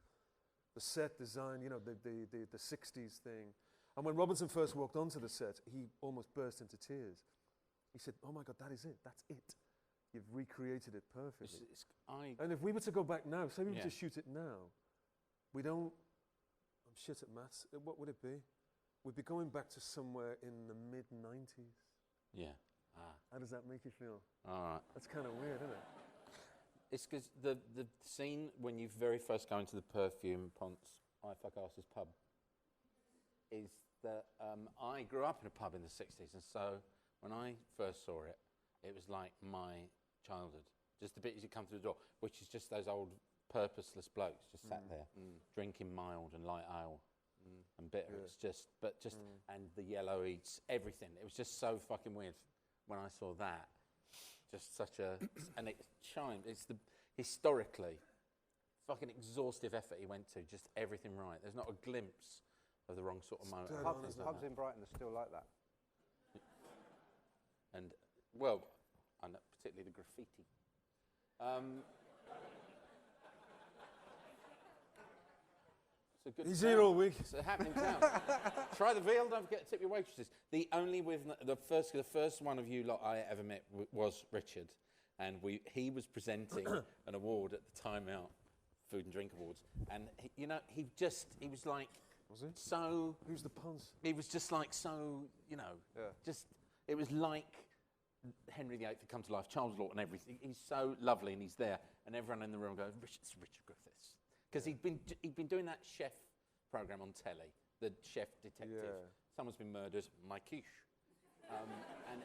the set design, the '60s thing, and when Robinson first walked onto the set, he almost burst into tears. He said, "Oh my God, that is it. That's it. You've recreated it perfectly." And if we were to go back now, say we were to shoot it now, I'm shit at maths. What would it be? We'd be going back to somewhere in the mid-90s. Yeah. How does that make you feel? All right. That's kind of weird, isn't it? It's because the scene when you very first go into the Perfume Ponce I Fuck Asses pub is that I grew up in a pub in the 60s, and so when I first saw it, it was like my childhood. Just a bit as you come through the door, which is just those old purposeless blokes just sat there drinking mild and light ale. and bitter. Yeah. It's just, and the yellow eats everything. It was just so fucking weird when I saw that. Just such a, and it chimed. It's the historically fucking exhaustive effort he went to. Just everything right. There's not a glimpse of the wrong sort of moment. Pubs in Brighton are still like that. And well, I know, particularly the graffiti. It's a good He's town. here all week. It's a happening town. Try the veal. Don't forget to tip your waitresses. The first one of you lot I ever met was Richard, and he was presenting an award at the Time Out Food and Drink Awards, and he was like, Was he? so. Who's the puns? He was just like so, just it was like Henry VIII had come to life, Charles Lawton, everything. He's so lovely, and he's there, and everyone in the room goes, "It's Richard Griffiths," because he'd been doing that chef program on telly, the chef detective. Yeah. Someone's been murdered, my quiche, and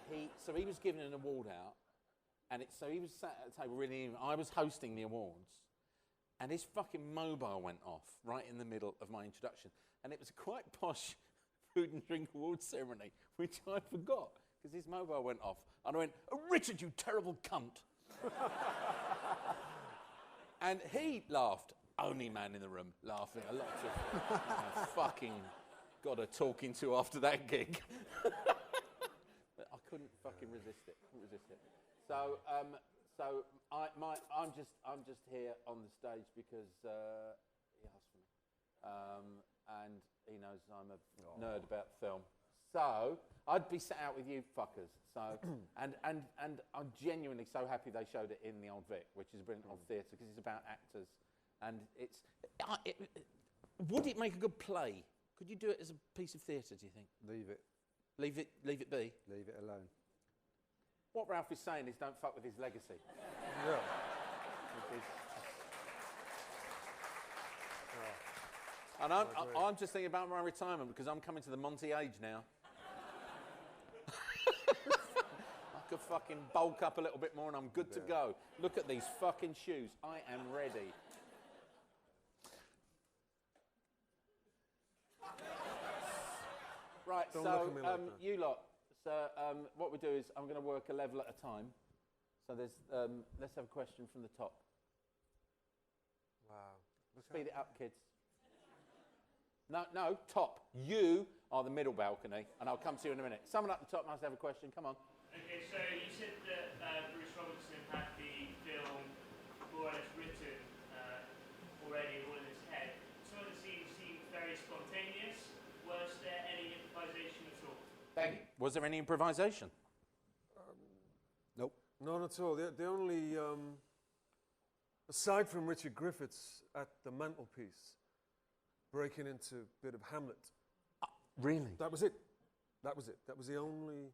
he was giving an award out, and so he was sat at the table really. I was hosting the awards, and his fucking mobile went off right in the middle of my introduction, and it was a quite posh food and drink awards ceremony, which I forgot. Because his mobile went off. And I went, "Oh, Richard, you terrible cunt." And he laughed. Only man in the room laughing. A lot of fucking got a talking to after that gig. But I couldn't fucking resist it. So I'm just here on the stage because he asked for me. And he knows I'm a nerd about film. So I'd be sat out with you fuckers. So and I'm genuinely so happy they showed it in the Old Vic, which is a brilliant old theatre because it's about actors, and would it make a good play? Could you do it as a piece of theatre? Do you think? Leave it Leave it be. Leave it alone. What Ralph is saying is don't fuck with his legacy. Yeah. And I'm just thinking about my retirement because I'm coming to the Monty age now. I could fucking bulk up a little bit more and I'm good to go. Look at these fucking shoes. I am ready. Right, Don't so look at me like that. you lot. So what we do is I'm going to work a level at a time. So there's let's have a question from the top. Wow. Speed it up, kids. No, top. You are the middle balcony, and I'll come to you in a minute. Someone up the top must have a question. Come on. Okay, so you said that Bruce Robinson had the film more or less written already all in his head. Some of the scenes seemed very spontaneous. Was there any improvisation at all? Thank you. Was there any improvisation? Nope. None at all. The only, aside from Richard Griffiths at the mantelpiece, breaking into a bit of Hamlet. Really? That was it. That was the only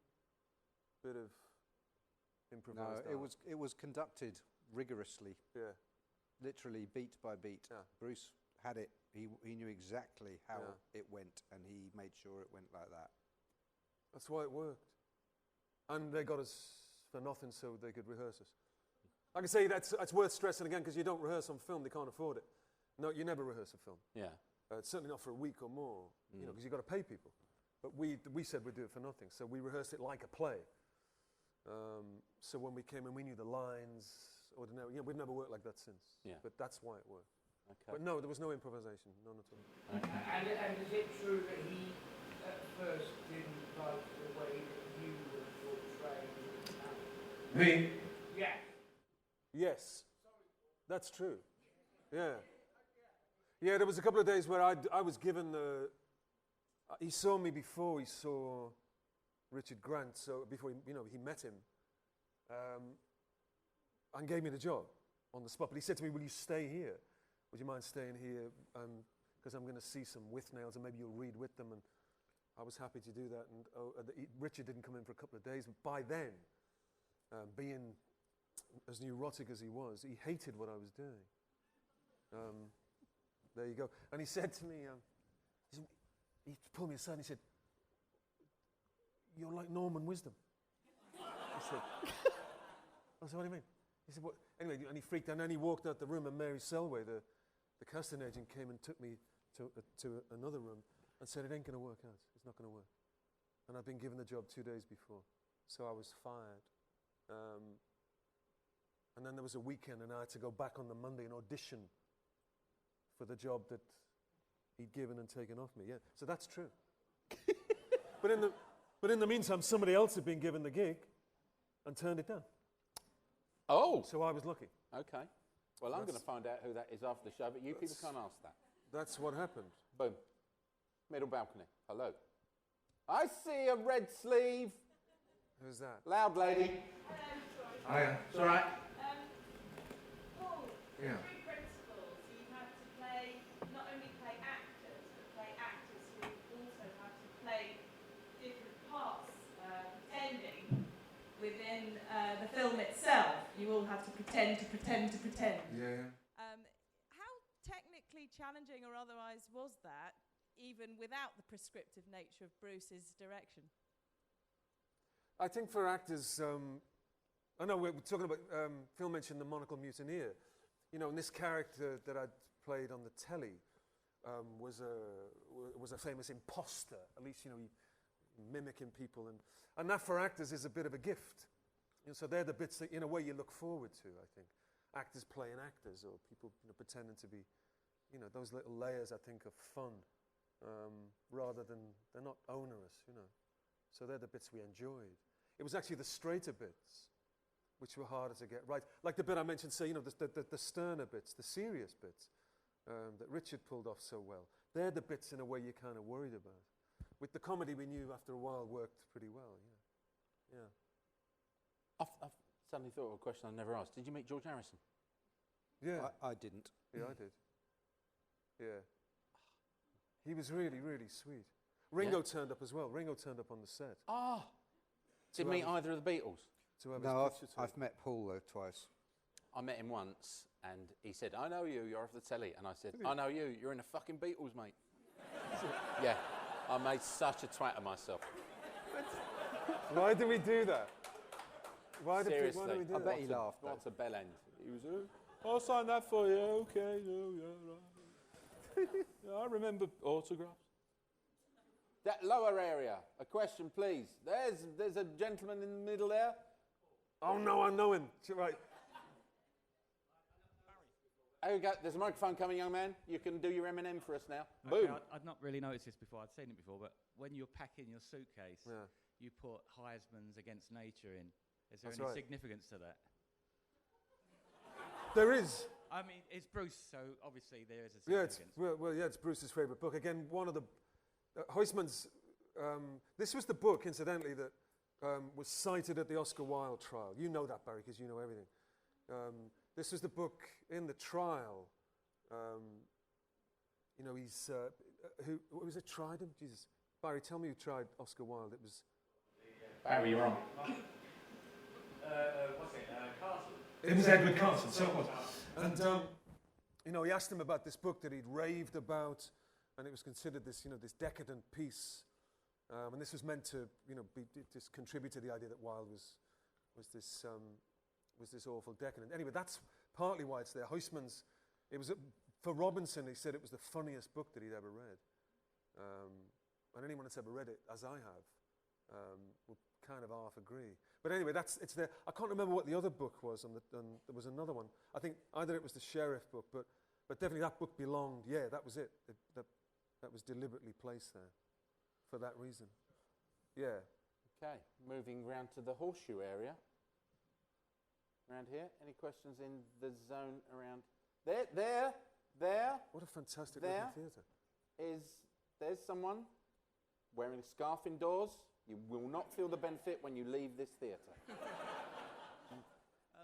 bit of improvised. No, it was conducted rigorously, Yeah. literally beat by beat. Yeah. Bruce had it. He knew exactly how Yeah. it went, and he made sure it went like that. That's why it worked. And they got us for nothing so they could rehearse us. Like I say, that's worth stressing again because you don't rehearse on film, they can't afford it. No, you never rehearse a film. Yeah. Certainly not for a week or more, because you've got to pay people. But we said we'd do it for nothing, so we rehearsed it like a play. So when we came in, we knew the lines. Ordinary, we've never worked like that since. Yeah. But that's why it worked. Okay. But no, there was no improvisation, none at all. And is it true that he at first didn't like the way that you were portraying? Me? Yeah. Yes, that's true. Yeah. Yeah, there was a couple of days where I was given the... he saw me before he saw Richard Grant, so before he met him, and gave me the job on the spot. But he said to me, "Will you stay here? Would you mind staying here? Because I'm going to see some Withnails and maybe you'll read with them." And I was happy to do that. And Richard didn't come in for a couple of days. But by then, being as neurotic as he was, he hated what I was doing. There you go. And he said to me, he pulled me aside and he said, "You're like Norman Wisdom." I said, "What do you mean?" He said, "What?" Anyway, and he freaked out, and then he walked out the room, and Mary Selway, the casting agent, came and took me to another room. and said, it ain't going to work out. It's not going to work. And I'd been given the job 2 days before. So I was fired. And then there was a weekend, and I had to go back on the Monday and audition for the job that he'd given and taken off me. Yeah, so that's true. but in the meantime, somebody else had been given the gig and turned it down. Oh. So I was lucky. Okay. Well, I'm going to find out who that is after the show, but you people can't ask that. That's what happened. Boom. Middle balcony. Hello. I see a red sleeve. Who's that? Loud lady. Hiya. It's all right. Paul, Yeah. three principles. You have to play, not only play actors, but play actors who also have to play different parts, pretending within the film itself. You all have to pretend to pretend to pretend. Yeah. How technically challenging or otherwise was that, even without the prescriptive nature of Bruce's direction? I think for actors, I know we're talking about, Phil mentioned the monocle mutineer. You know, and this character that I'd played on the telly was a famous imposter, at least, you know, mimicking people. And that for actors is a bit of a gift. You know, so they're the bits that, in a way, you look forward to, I think. Actors playing actors, or people, you know, pretending to be, you know, those little layers, I think, are fun, rather than, they're not onerous, you know. So they're the bits we enjoyed. It was actually the straighter bits which were harder to get right. Like the bit I mentioned, say, you know, the sterner bits, the serious bits that Richard pulled off so well. They're the bits, in a way, you're kind of worried about. With the comedy, we knew after a while worked pretty well, yeah. I've suddenly thought of a question I never asked. Did you meet George Harrison? Yeah. I didn't. Yeah, I did. Yeah. He was really, really sweet. Ringo turned up as well. Ringo turned up on the set. Ah. Didn't meet either of the Beatles? No, I've met Paul twice. I met him once, and he said, I know you, you're off the telly. And I said, I know you, you're in the fucking Beatles, mate. Yeah, I made such a twat of myself. Why do we do that? Why do Seriously, we do I that? bet he laughed. What's a bell end? He was, I'll sign that for you, okay, yeah, right. Yeah, I remember autographs. That lower area, a question, please. There's a gentleman in the middle there. Oh no, I know him. Right. There you go. There's a microphone coming, young man. You can do your M&M for us now. Okay, Boom. I'd not really noticed this before. I'd seen it before, but when you're packing your suitcase, you put Heisman's Against Nature in. Is there any significance to that? There is. I mean, it's Bruce, so obviously there is a significance. Yeah, it's Bruce's favourite book. Again, one of the Heisman's. This was the book, incidentally, that was cited at the Oscar Wilde trial. You know that, Barry, because you know everything. This was the book in the trial. You know, he's who was it? Tried him? Jesus, Barry, tell me who tried Oscar Wilde. It was Barry, you're wrong. What's it? Carson. It was Edward Carson, so it was. And you know, he asked him about this book that he'd raved about, and it was considered this, you know, this decadent piece. And this was meant to, you know, just contribute to the idea that Wilde was this awful decadent. Anyway, that's partly why it's there. Huysmans, it was for Robinson. He said it was the funniest book that he'd ever read, and anyone that's ever read it, as I have, would kind of half agree. But anyway, it's there. I can't remember what the other book was. There was another one. I think either it was the Sheriff book, but definitely that book belonged. Yeah, that was it. That was deliberately placed there for that reason. Yeah. Okay, moving round to the horseshoe area. Around here, any questions in the zone around there? What a fantastic There looking theatre. There's someone wearing a scarf indoors. You will not feel the benefit when you leave this theatre.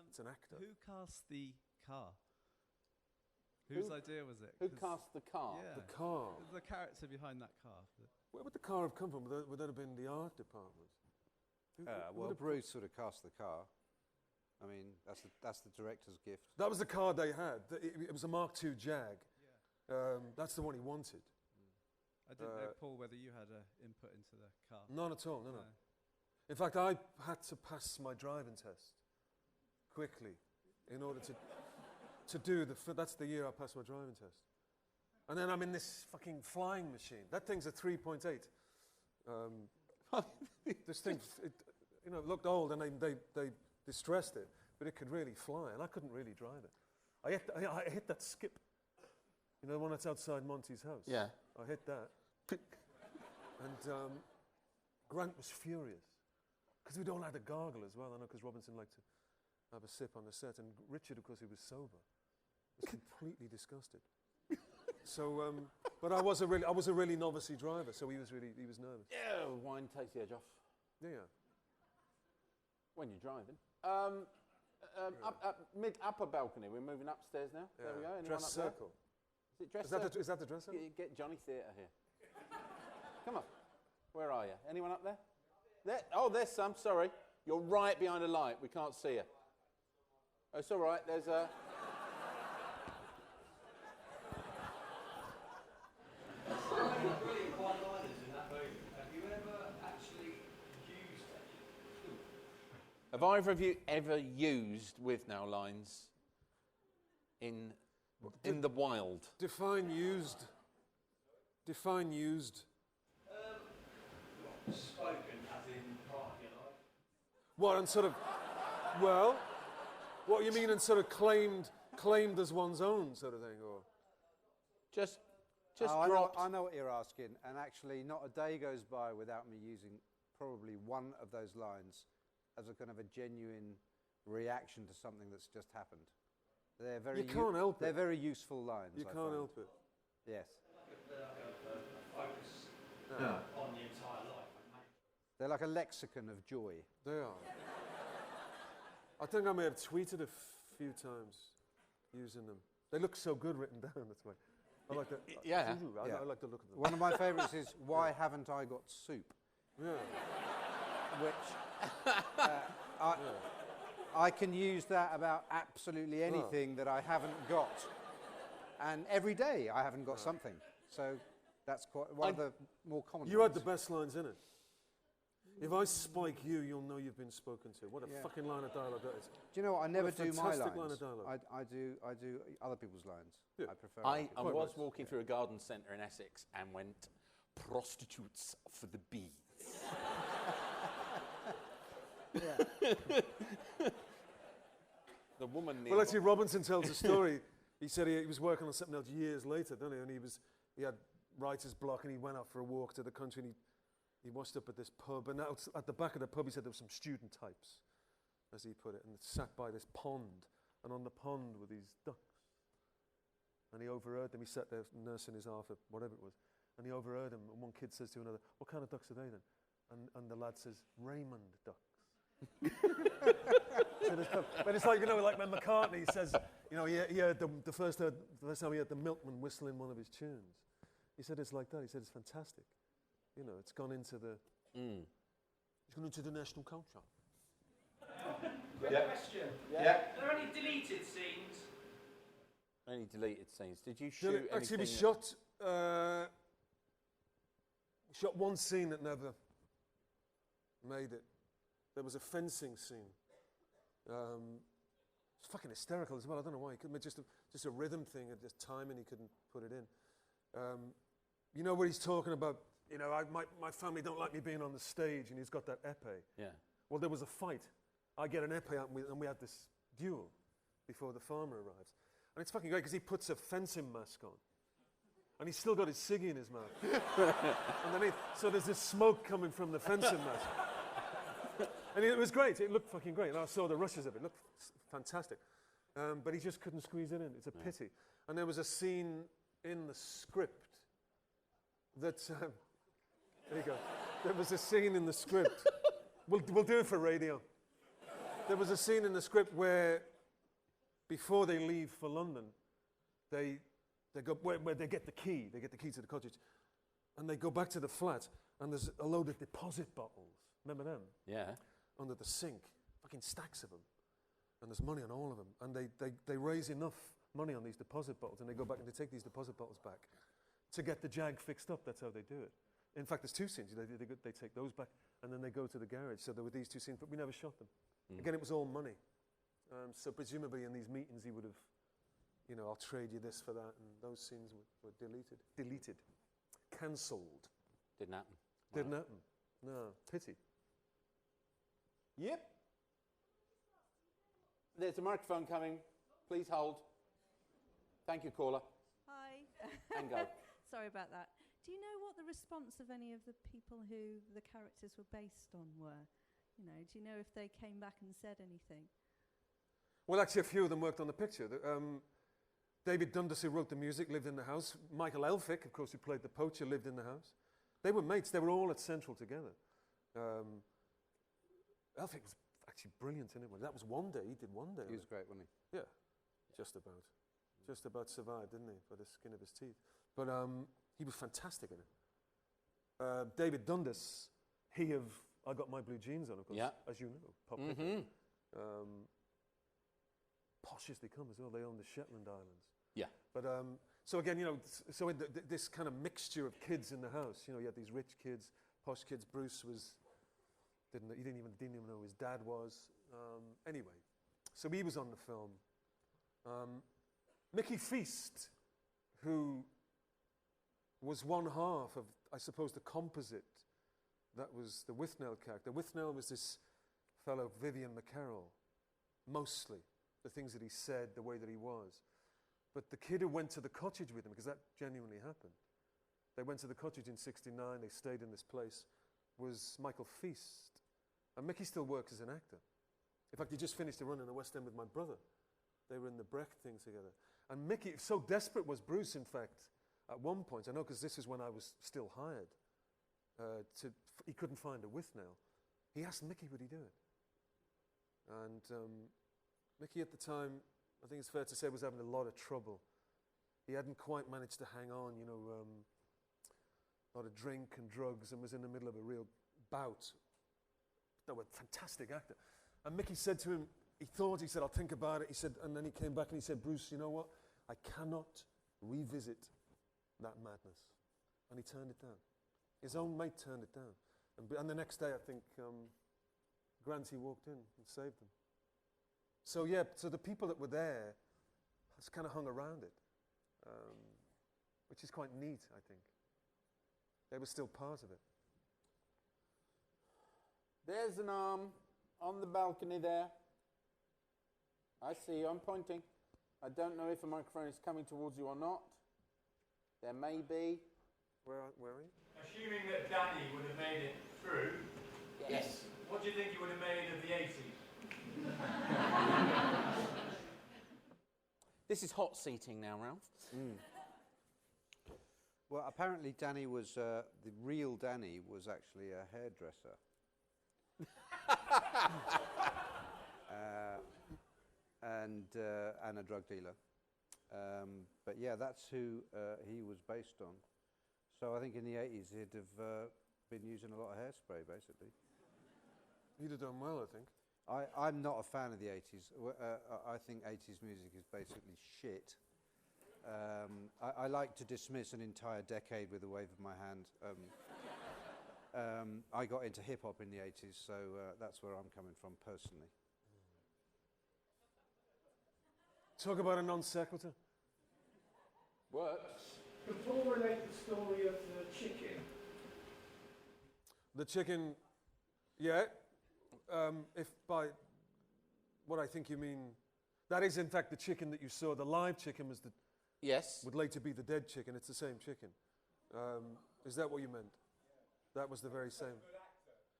It's an actor. Who cast the car? Whose idea was it? Who cast the car? Yeah. The car. The character behind that car. Where would the car have come from? Would that have been the art department? Well, Bruce sort of cast the car. I mean, that's the director's gift. That was the car they had. It was a Mark II Jag. Yeah. That's the one he wanted. I didn't know, Paul, whether you had an input into the car. None at all, no. In fact, I had to pass my driving test quickly in order to do that's the year I passed my driving test. And then I'm in this fucking flying machine. That thing's a 3.8. This thing, looked old, and they distressed it, but it could really fly, and I couldn't really drive it. I hit that skip. You know, the one that's outside Monty's house? Yeah. I hit that. And Grant was furious. Because we'd all had a gargle as well. I know, because Robinson liked to have a sip on the set. And Richard, of course, who was sober, was completely disgusted. So, but I was a really novice driver, so he was nervous. Yeah, wine takes the edge off. Yeah. When you're driving. Upper balcony. We're moving upstairs now. Yeah. There we go. Anyone Dress up circle. There? Is it dress Is circle? that the dress circle? Get Johnny Theatre here. Come on. Where are you? Anyone up there? There? Oh, there's some. Sorry. You're right behind a light. We can't see you. Oh, it's all right. There's a... Brilliant one-liners in that movie. Have you ever actually used that? Have either of you ever used Withnail lines in the wild? Define used. Define used. Spoken as in part of your life. What, and sort of, well, what you mean, and sort of claimed as one's own sort of thing, or? Just I dropped. know what you're asking, and actually not a day goes by without me using probably one of those lines as a kind of a genuine reaction to something that's just happened. They're very You can't help They're it. very useful lines. You I can't find. help it. Yes. Focus on the entire life. They're like a lexicon of joy. They are. I think I may have tweeted a few times using them. They look so good written down, that's why. I like that. Yeah. I like the look of them. One of my favourites is, why haven't I got soup? Yeah. Which I can use that about absolutely anything that I haven't got. And every day I haven't got something. So that's quite one of the more common You ones. had the best lines in it. If I spike you, you'll know you've been spoken to. What a fucking line of dialogue that is. Do you know what? I never What a do my fantastic lines. line of dialogue. I do other people's lines. Yeah. I prefer. I other people's. was walking through a garden centre in Essex and went, prostitutes for the bees. The woman near... Well, actually, Robinson tells a story. He said he was working on something else years later, didn't he? And he had writer's block, and he went out for a walk to the country, and he washed up at this pub. And out at the back of the pub, he said there were some student types, as he put it, and sat by this pond. And on the pond were these ducks. And he overheard them. He sat there nursing his half, whatever it was. And he overheard them. And one kid says to another, "What kind of ducks are they then?" And the lad says, "Raymond ducks." But it's like, like when McCartney says, he heard the first time he heard the milkman whistling one of his tunes. He said it's like that. He said it's fantastic. It's gone into the it's gone into the national culture. Quick question. Yeah. Are there any deleted scenes? Any deleted scenes? Did you shoot anything? Actually, we shot one scene that never made it. There was a fencing scene. It's fucking hysterical as well. I don't know why. He couldn't, just a rhythm thing at this time, and he couldn't put it in. Where he's talking about, my family don't like me being on the stage, and he's got that épée. Yeah. Well, there was a fight. I get an épée out, and we had this duel before the farmer arrives. And it's fucking great, because he puts a fencing mask on. And he's still got his ciggy in his mouth. Underneath. So there's this smoke coming from the fencing mask. And it was great. It looked fucking great. And I saw the rushes of it. It looked fantastic. But he just couldn't squeeze it in. It's a pity. And there was a scene in the script that... there you go. There was a scene in the script. We'll do it for radio. There was a scene in the script where, before they leave for London, they go where they get the key. They get the key to the cottage. And they go back to the flat, and there's a load of deposit bottles. Remember them? Yeah. Under the sink, fucking stacks of them, and there's money on all of them, and they raise enough money on these deposit bottles, and they go back and they take these deposit bottles back to get the Jag fixed up. That's how they do it. In fact, there's two scenes. They take those back, and then they go to the garage. So there were these two scenes, but we never shot them. Again, it was all money. So presumably in these meetings he would have you know, I'll trade you this for that, and those scenes were deleted, cancelled. Didn't happen. Didn't happen. No, pity. Yep. There's a microphone coming. Please hold. Thank you, caller. Hi. And go. Sorry about that. Do you know what the response of any of the people who the characters were based on were? You know, do you know if they came back and said anything? Well, actually, a few of them worked on the picture. David Dundas, who wrote the music, lived in the house. Michael Elphick, of course, who played the poacher, lived in the house. They were mates. They were all at Central together. Elphick was actually brilliant in it. That was One Day. He did One Day. He was great, wasn't he? Yeah, just about. Just about survived, didn't he, by the skin of his teeth. But he was fantastic in it. David Dundas, he of I Got My Blue Jeans On, of course, as you know, Pop Pickett. Posh as they come as well. They own the Shetland Islands. Yeah. But so again, you know, so in this kind of mixture of kids in the house, you know, you had these rich kids, posh kids. Bruce didn't even know who his dad was. Anyway, so he was on the film. Mickey Feast, who was one half of, I suppose, the composite that was the Withnail character. Withnail was this fellow, Vivian McCarroll, mostly. The things that he said, the way that he was. But the kid who went to the cottage with him, because that genuinely happened, they went to the cottage in '69, they stayed in this place, was Michael Feast. And Mickey still works as an actor. In fact, he just finished a run in the West End with my brother. They were in the Brecht thing together. And Mickey, so desperate was Bruce, in fact, at one point, I know because this is when I was still hired, he couldn't find a Withnail. He asked Mickey, would he do it? And Mickey at the time, I think it's fair to say, was having a lot of trouble. He hadn't quite managed to hang on, you know, a lot of drink and drugs, and was in the middle of a real bout. No, a fantastic actor. And Mickey said to him, he said, I'll think about it. He said, and then he came back and he said, Bruce, you know what? I cannot revisit that madness. And he turned it down. His own mate turned it down. And the next day, I think, Granty walked in and saved him. So yeah, so the people that were there has kind of hung around it, which is quite neat, I think. They were still part of it. There's an arm on the balcony there. I see you, I'm pointing. I don't know if a microphone is coming towards you or not. There may be. Where are you? Assuming that Danny would have made it through, Yes. what do you think he would have made of the 80s? This is hot seating now, Ralph. Well, apparently Danny was, the real Danny was actually a hairdresser. And a drug dealer. But yeah, that's who he was based on. So I think in the 80s he'd have been using a lot of hairspray, basically. He'd have done well, I think. I'm not a fan of the 80s. I think 80s music is basically shit. I like to dismiss an entire decade with a wave of my hand. I got into hip-hop in the 80s, so that's where I'm coming from personally. Talk about a non sequitur. Works. Could Paul relate the story of the chicken? The chicken, yeah. If by what I think you mean, that is in fact the chicken that you saw. The live chicken was would later be the dead chicken. It's the same chicken. Is that what you meant? That was the very same.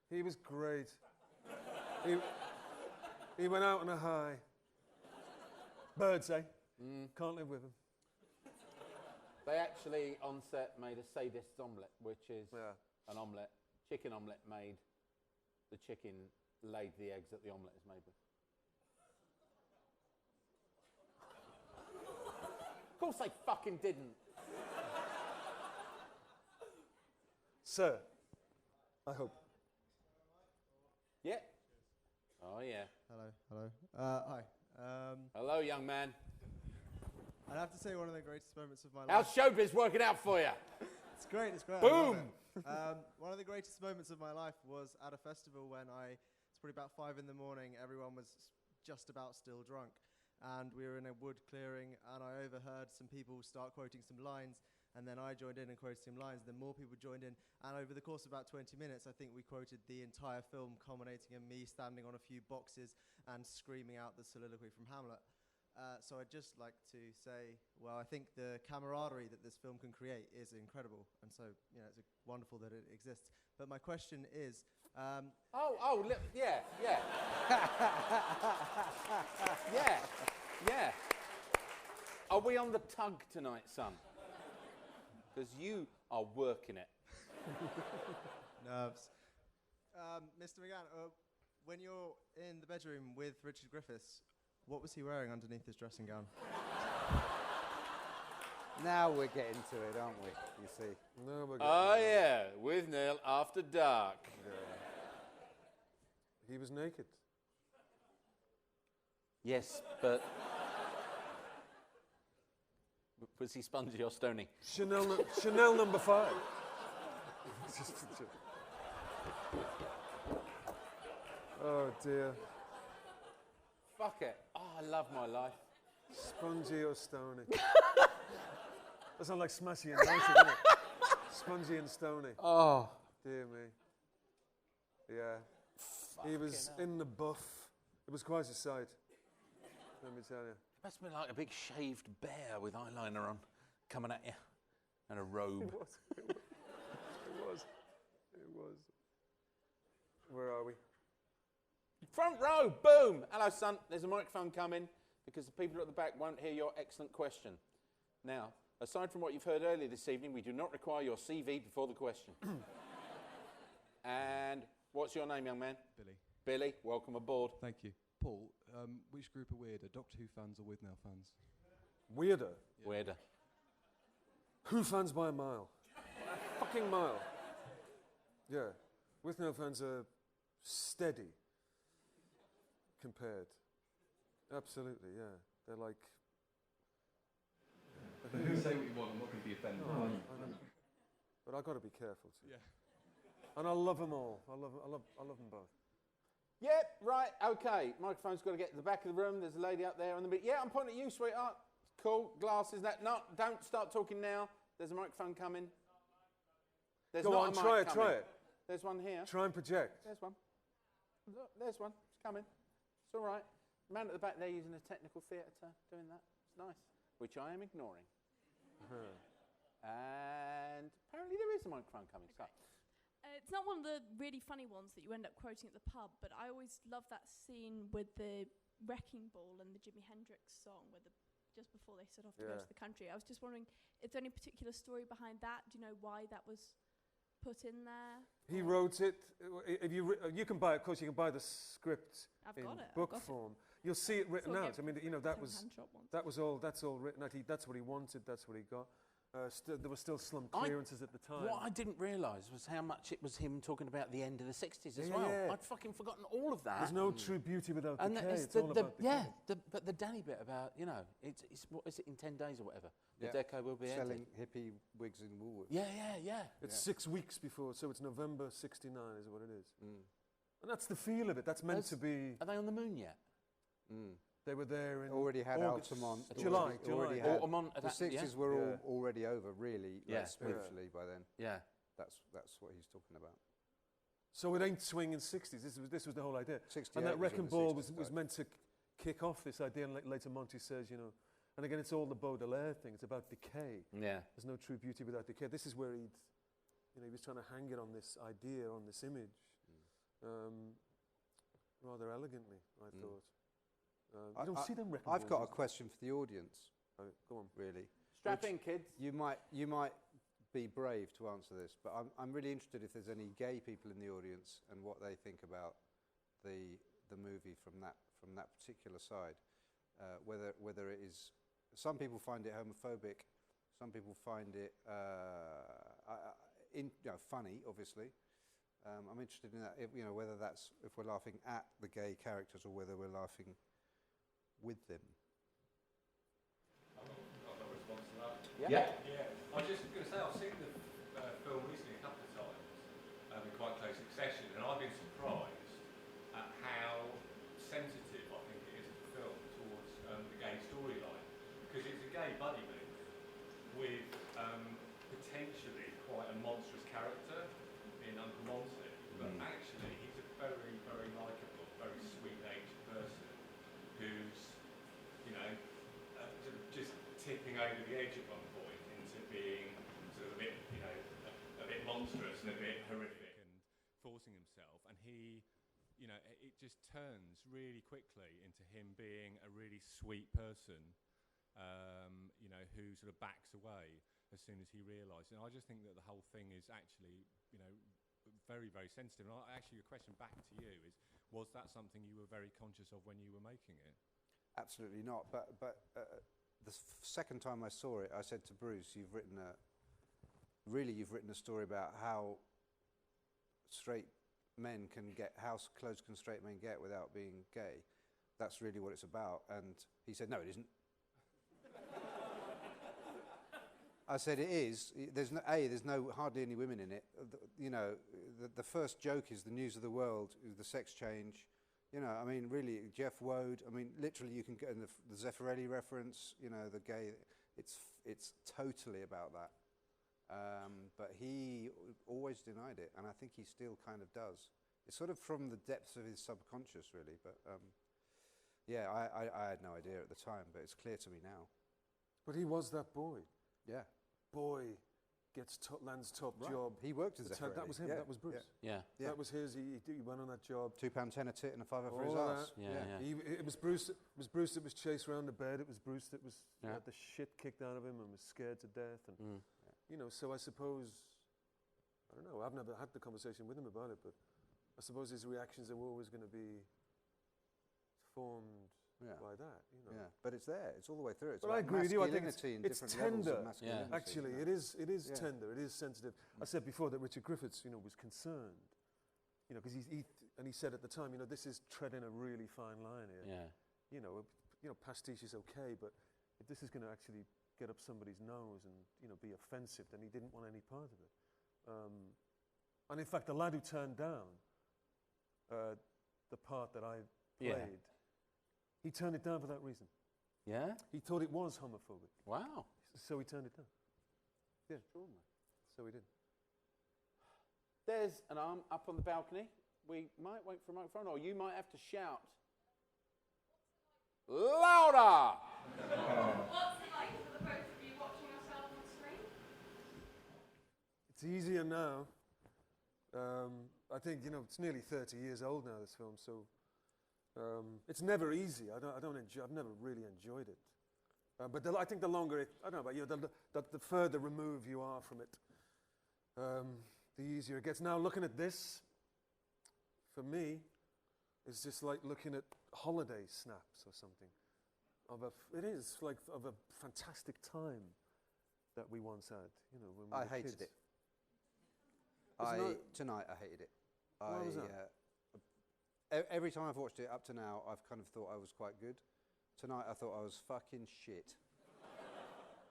He was great. He went out on a high. Birds, eh? Can't live with him. They actually, on set, made a sadist's omelette, which is an omelette, chicken omelette made. The chicken laid the eggs that the omelette is made with. Of course they fucking didn't. Sir, I hope. Yeah. Oh, yeah. Hello. Hi. Hello, young man. I'd have to say one of the greatest moments of my How's life. showbiz working out for you? It's great. I Boom! love it. One of the greatest moments of my life was at a festival when it's probably about 5 in the morning. Everyone was just about still drunk. and we were in a wood clearing, and I overheard some people start quoting some lines, and then I joined in and quoted some lines, and then more people joined in, and over the course of about 20 minutes, I think we quoted the entire film, culminating in me standing on a few boxes and screaming out the soliloquy from Hamlet. So I'd just like to say, well, I think the camaraderie that this film can create is incredible, and so, you know, it's wonderful that it exists. But my question is... yeah. Yeah. Are we on the tug tonight, son? Because you are working it. Nerves. Mr. McGann, when you're in the bedroom with Richard Griffiths, what was he wearing underneath his dressing gown? Now we're getting to it, aren't we? You see. No, we're yeah, Withnail After Dark. Yeah. He was naked. Yes, but... Was he spongy or stony? Chanel number 5. Oh dear. Fuck it. Oh, I love my life. Spongy or stony? That sounds like Smashy and Nice, doesn't it? Spongy and stony. Oh. Dear me. Yeah. He was in the buff. It was quite a sight, let me tell you. It must have been like a big shaved bear with eyeliner on, coming at you, and a robe. It was. Where are we? Front row, boom! Hello, son. There's a microphone coming because the people at the back won't hear your excellent question. Now, aside from what you've heard earlier this evening, we do not require your CV before the question. And what's your name, young man? Billy. Billy, welcome aboard. Thank you. Paul, which group are weirder, Doctor Who fans or Withnail fans? Weirder? Yeah. Weirder. Who fans by a mile? A fucking mile. Yeah. Withnail fans are steady compared. Absolutely, yeah. They're like... Say what you want, I'm not going to be offended. Oh, but I've got to be careful too. Yeah. And I love them all. I love them both. Yep, right, okay. Microphone's got to get to the back of the room. There's a lady up there on the bit. Yeah, I'm pointing at you, sweetheart. Cool, glasses. No, don't start talking now. There's a microphone coming. There's Go not on, a mic try it, coming. try it. There's one here. Try and project. There's one. Look, there's one. It's coming. It's all right. The man at the back there using a technical theatre doing that. It's nice. Which I am ignoring. And apparently there is a microphone coming. So. It's not one of the really funny ones that you end up quoting at the pub, but I always love that scene with the wrecking ball and the Jimi Hendrix song, just before they set off to go to the country. I was just wondering, is there any particular story behind that? Do you know why that was put in there? He wrote it. If you can buy, of course, you can buy the script in book form. You'll see it written out. I mean, you know, that's all written out. That's what he wanted. That's what he got. There were still slum clearances at the time. What I didn't realise was how much it was him talking about the end of the 60s as well. Yeah. I'd fucking forgotten all of that. There's no true beauty without and decay. It's all about decay. But the Danny bit about, you know, it's what is it, in 10 days or whatever? Yeah. The deco will be selling ended. hippie wigs in Woolworths. Yeah. It's 6 weeks before, so it's November '69 is what it is. And that's the feel of it. That's meant to be... Are they on the moon yet? They were there in already had August, Altamont. July. Already had the 60s were already over, really, spiritually by then. Yeah. That's what he's talking about. So it ain't swinging 60s. This was the whole idea. And that wrecking ball was meant to kick off this idea. And later Monty says, you know, and again, it's all the Baudelaire thing. It's about decay. Yeah. There's no true beauty without decay. This is where he was trying to hang it on this idea, on this image, rather elegantly, I thought. I don't see them wrecking I've balls, got a question for the audience. Go on. Really. Strap in, kids. You might be brave to answer this, but I'm really interested if there's any gay people in the audience and what they think about the movie from that particular side. Whether it is, some people find it homophobic, some people find it funny, obviously. I'm interested in that. Whether that's if we're laughing at the gay characters or whether we're laughing with them. I've got a response to that. Yeah. I was just going to say, I've seen the film recently a couple of times in quite close succession, and I've been surprised at how sensitive I think it is as a film towards the a monstrous character in Uncle Monty, but actually he's a very, very likeable, very sweet-natured person who's, you know, sort of just tipping over the edge at one point into being sort of a bit, you know, a bit monstrous and a bit horrific and forcing himself, and he, you know, it just turns really quickly into him being a really sweet person, you know, who sort of backs away as soon as he realises. And I just think that the whole thing is actually, you know, very, very sensitive. And actually, a question back to you is, was that something you were very conscious of when you were making it? Absolutely not. But the second time I saw it, I said to Bruce, you've written a story about how straight men can get, how close can straight men get without being gay. That's really what it's about. And he said, no, it isn't. I said, it is. There's no hardly any women in it. You know, the first joke is the news of the world, is the sex change. You know, I mean, really, Jeff Wode. I mean, literally, you can get in the Zeffirelli reference. You know, the gay. It's totally about that. But he always denied it, and I think he still kind of does. It's sort of from the depths of his subconscious, really. But yeah, I had no idea at the time, but it's clear to me now. But he was that boy. Yeah. Boy gets lands top job. He worked as Zeffirelli. That was him. Yeah. That was Bruce. Yeah. That was his. He went on that job. £2.10 a tit and a fiver for his All ass. that. It was Bruce. It was Bruce that was chased around the bed. It was Bruce that was had the shit kicked out of him and was scared to death. And you know, so I suppose, I don't know. I've never had the conversation with him about it, but I suppose his reactions are always going to be formed by that. You know. Yeah, but it's there. It's all the way through. It's But I agree with you. I think it's tender. Yeah. Actually, it is tender. It is sensitive. I said before that Richard Griffiths, you know, was concerned. You know, because he said at the time, you know, this is treading a really fine line here. Yeah. You know, pastiche is okay, but if this is going to actually get up somebody's nose and, you know, be offensive, then he didn't want any part of it. And in fact, the lad who turned down the part that I played, he turned it down for that reason. Yeah? He thought it was homophobic. Wow. So he turned it down. Yeah. So he did. There's an arm up on the balcony. We might wait for a microphone, or you might have to shout louder. What's it like for the both of you watching yourself on screen? It's easier now. I think, you know, it's nearly 30 years old now, this film, so it's never easy. I've never really enjoyed it. But I think the longer it, I don't know about you, the further removed you are from it, the easier it gets. Now, looking at this, for me, is just like looking at holiday snaps or something. It is like of a fantastic time that we once had. You know, when we were hated kids. it. Tonight I hated it. Why was that? Every time I've watched it up to now, I've kind of thought I was quite good. Tonight I thought I was fucking shit.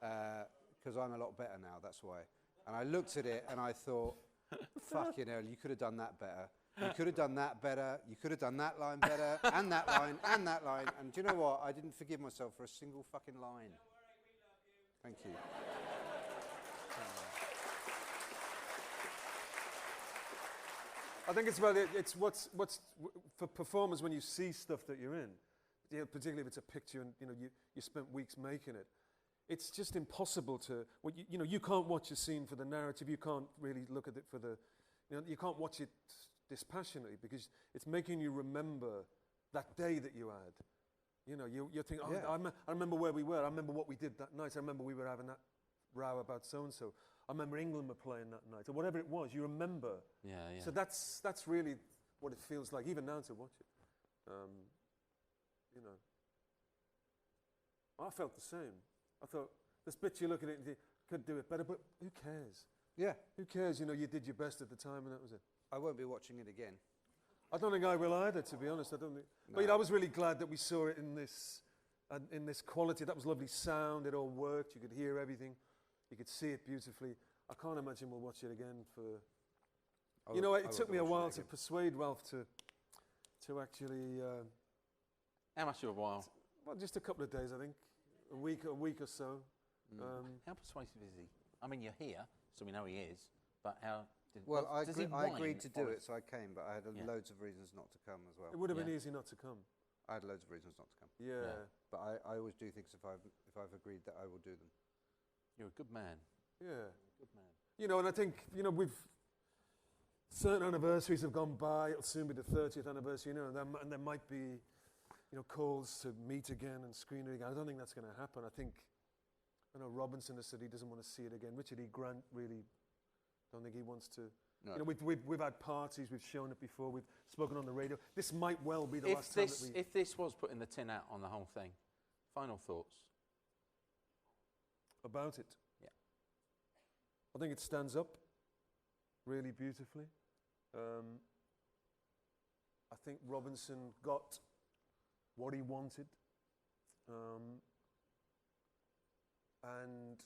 Because I'm a lot better now, that's why. And I looked at it and I thought, fucking hell, you could have done that better. You could have done that better. You could have done that line better, and that line, and that line. And do you know what? I didn't forgive myself for a single fucking line. Thank you. I think it's what's for performers when you see stuff that you're in, you know, particularly if it's a picture and you know you spent weeks making it. It's just impossible to you know, you can't watch a scene for the narrative. You can't really look at it for the, you know, you can't watch it dispassionately because it's making you remember that day that you had. You know, you're thinking, I remember where we were. I remember what we did that night. I remember we were having that row about so and so. I remember England were playing that night, or whatever it was. You remember. Yeah. So that's really what it feels like, even now, to watch it. You know, I felt the same. I thought this bit you look at it and you could do it better, but who cares? Yeah. Who cares? You know, you did your best at the time, and that was it. I won't be watching it again. I don't think I will either, to be honest. I don't think. No. But I was really glad that we saw it in this quality. That was lovely sound. It all worked. You could hear everything. You could see it beautifully. I can't imagine we'll watch it again for. You know, it took me a while to persuade Ralph to actually. How much of a while? Well, just a couple of days, I think. A week or so. How persuasive is he? I mean, you're here, so we know he is. But how? Well, I does he agreed to do whine it, so I came, but I had loads of reasons not to come as well. It would have been easy not to come. I had loads of reasons not to come. Yeah. But I always do things if I've agreed that I will do them. You're a good man. Yeah. Good man. You know, and I think, you know, certain anniversaries have gone by. It'll soon be the 30th anniversary, you know, and there might be, you know, calls to meet again and screen it again. I don't think that's going to happen. I know Robinson has said he doesn't want to see it again. Richard E. Grant really don't think he wants to. No. You know, we've had parties, we've shown it before, we've spoken on the radio. This might well be the last time that we... If this was putting the tin out on the whole thing, final thoughts? About it? Yeah. I think it stands up really beautifully. I think Robinson got what he wanted. And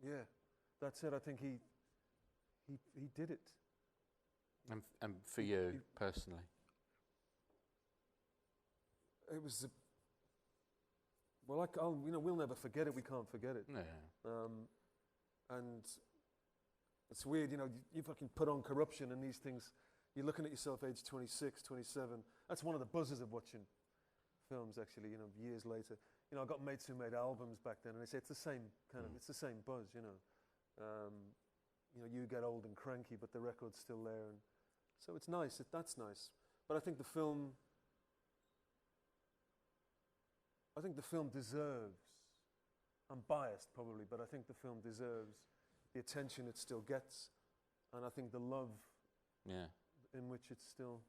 yeah, that's it. I think he did it. And for you personally, it was. Well, you know, we'll never forget it. We can't forget it. Yeah. And it's weird, you know. You fucking put on corruption and these things. You're looking at yourself, age 26, 27. That's one of the buzzes of watching films. Actually, you know, years later. You know, I got mates who made albums back then, and they say it's the same kind of, it's the same buzz, you know. You know, you get old and cranky, but the record's still there, and so it's nice. That's nice. But I think the film deserves. I'm biased probably, but I think the film deserves the attention it still gets, and I think the love in which it's still.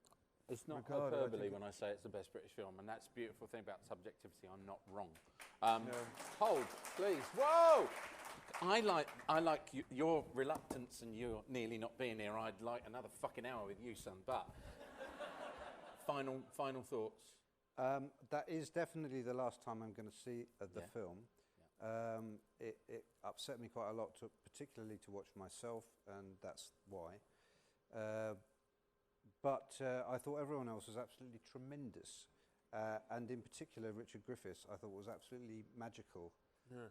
It's not regarded, hyperbole when I say it's the best British film, and that's the beautiful thing about subjectivity. I'm not wrong. Hold, please. Whoa! I like your reluctance and you nearly not being here. I'd like another fucking hour with you, son. But final thoughts. That is definitely the last time I'm going to see the film. Yeah. It upset me quite a lot, particularly to watch myself, and that's why. But I thought everyone else was absolutely tremendous. And in particular, Richard Griffiths, I thought was absolutely magical. Yeah.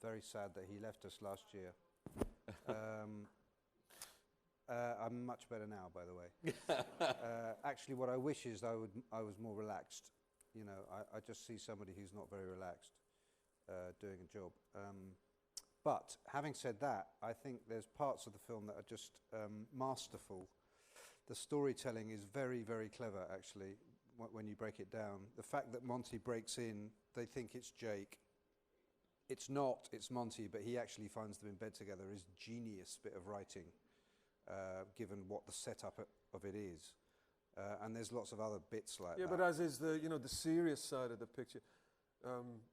Very sad that he left us last year. I'm much better now, by the way. Actually, what I wish is I was more relaxed. You know, I just see somebody who's not very relaxed doing a job. But having said that, I think there's parts of the film that are just masterful. The storytelling is very, very clever, actually, when you break it down. The fact that Monty breaks in, they think it's Jake. It's not, it's Monty, but he actually finds them in bed together is genius bit of writing, given what the setup of it is. And there's lots of other bits like that. Yeah, but as is the serious side of the picture.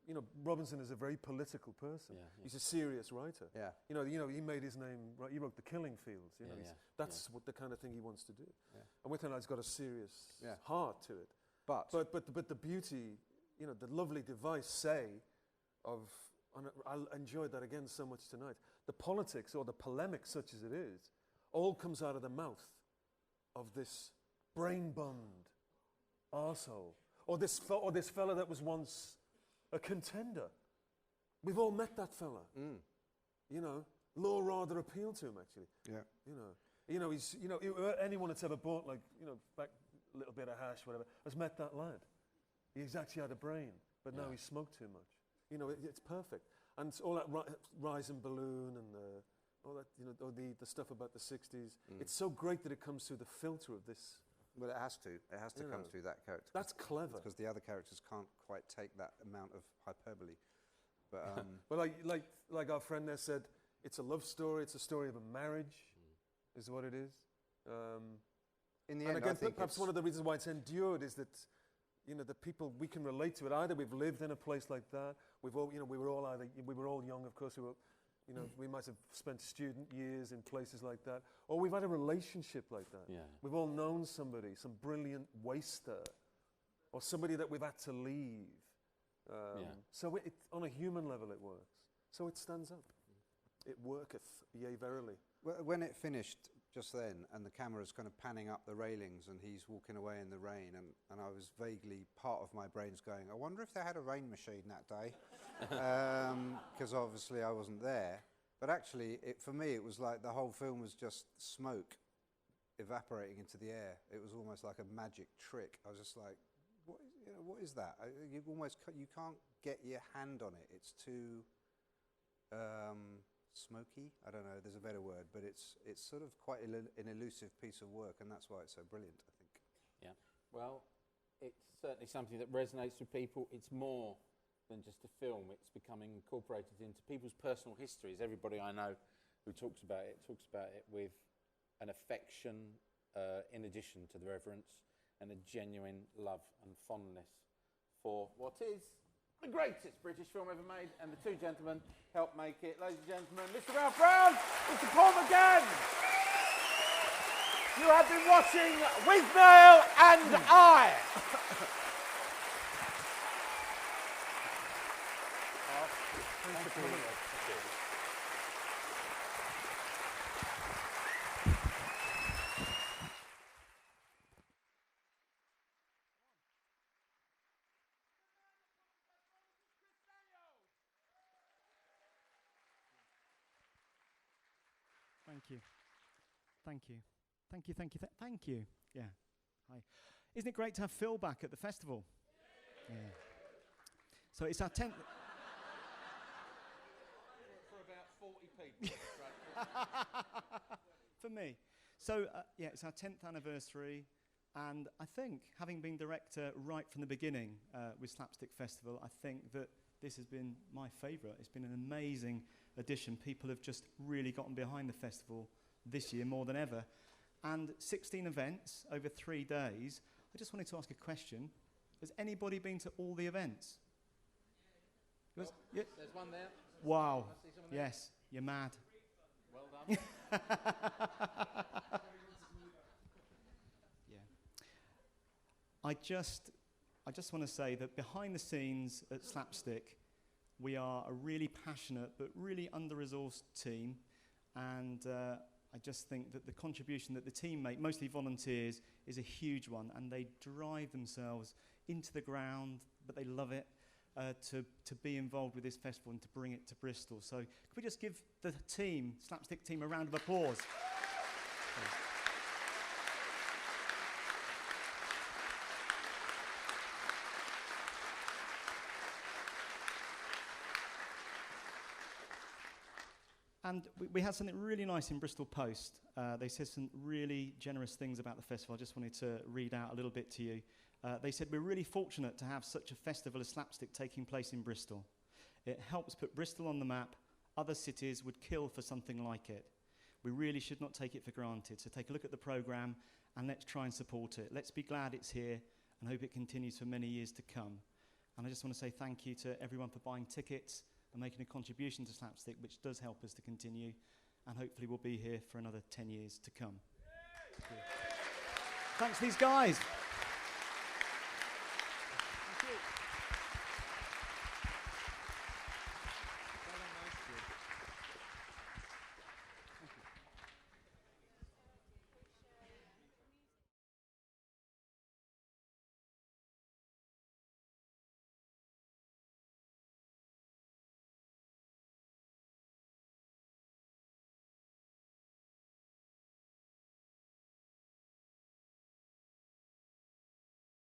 You know, Robinson is a very political person. Yeah. He's a serious writer. Yeah. You know, he made his name. Right, he wrote The Killing Fields. You know, that's what the kind of thing he wants to do. Yeah. And Withnail and I's got a serious heart to it. But the beauty, you know, the lovely device of. And I enjoyed that again so much tonight. The politics or the polemic, such as it is, all comes out of the mouth of this brain-bummed arsehole, or this fella that was once a contender. We've all met that fella. You know, law rather appealed to him actually. Yeah. You know, he's anyone that's ever bought back a little bit of hash, whatever, has met that lad. He's actually had a brain, but now he smoked too much. You know, it's perfect. And all that rise and balloon and all that, you know, the stuff about the 60s. It's so great that it comes through the filter of this. Well, it has to. It has to come through that character. That's clever. Because the other characters can't quite take that amount of hyperbole. But well, like our friend there said, it's a love story. It's a story of a marriage, is what it is. In the and end, again, I think perhaps one of the reasons why it's endured is that, you know, the people we can relate to it. Either we've lived in a place like that. We were all young, of course. We might have spent student years in places like that, or we've had a relationship like that. Yeah. We've all known somebody, some brilliant waster, or somebody that we've had to leave. So it, on a human level, it works. So it stands up. It worketh, yea, verily. Well, when it finished just then, and the camera's kind of panning up the railings, and he's walking away in the rain, and I was vaguely, part of my brain's going, I wonder if they had a rain machine that day, because obviously I wasn't there. But actually, for me, it was like the whole film was just smoke evaporating into the air. It was almost like a magic trick. I was just like, what is that? You can't get your hand on it. It's too smoky. I don't know. There's a better word, but it's sort of quite an elusive piece of work, and that's why it's so brilliant, I think. Yeah. Well, it's certainly something that resonates with people. It's more than just a film. It's becoming incorporated into people's personal histories. Everybody I know who talks about it with an affection in addition to the reverence, and a genuine love and fondness for what is the greatest British film ever made, and the two gentlemen helped make it. Ladies and gentlemen, Mr. Ralph Brown, Mr. Paul McGann. You have been watching Withnail and I. Thank you. Thank you. Thank you, thank you, thank you. Yeah. Hi. Isn't it great to have Phill back at the festival? Yeah. So it's our 10th... For about 40 people. For me. So, yeah, it's our 10th anniversary, and I think, having been director right from the beginning with Slapstick Festival, I think that this has been my favourite. It's been an amazing addition. People have just really gotten behind the festival this year more than ever. And 16 events over 3 days. I just wanted to ask a question. Has anybody been to all the events? Yeah. There's one there. Wow. I see someone Yes, you're mad. Well done. Yeah. I just want to say that behind the scenes at Slapstick, we are a really passionate but really under-resourced team, and I just think that the contribution that the team make, mostly volunteers, is a huge one, and they drive themselves into the ground, but they love it, to be involved with this festival and to bring it to Bristol. So could we just give the team, Slapstick team, a round of applause? And we had something really nice in Bristol Post. They said some really generous things about the festival. I just wanted to read out a little bit to you. They said, "We're really fortunate to have such a festival as Slapstick taking place in Bristol. It helps put Bristol on the map. Other cities would kill for something like it. We really should not take it for granted. So take a look at the programme and let's try and support it. Let's be glad it's here and hope it continues for many years to come." And I just want to say thank you to everyone for buying tickets and making a contribution to Slapstick, which does help us to continue, and hopefully we'll be here for another 10 years to come. Thanks to these guys.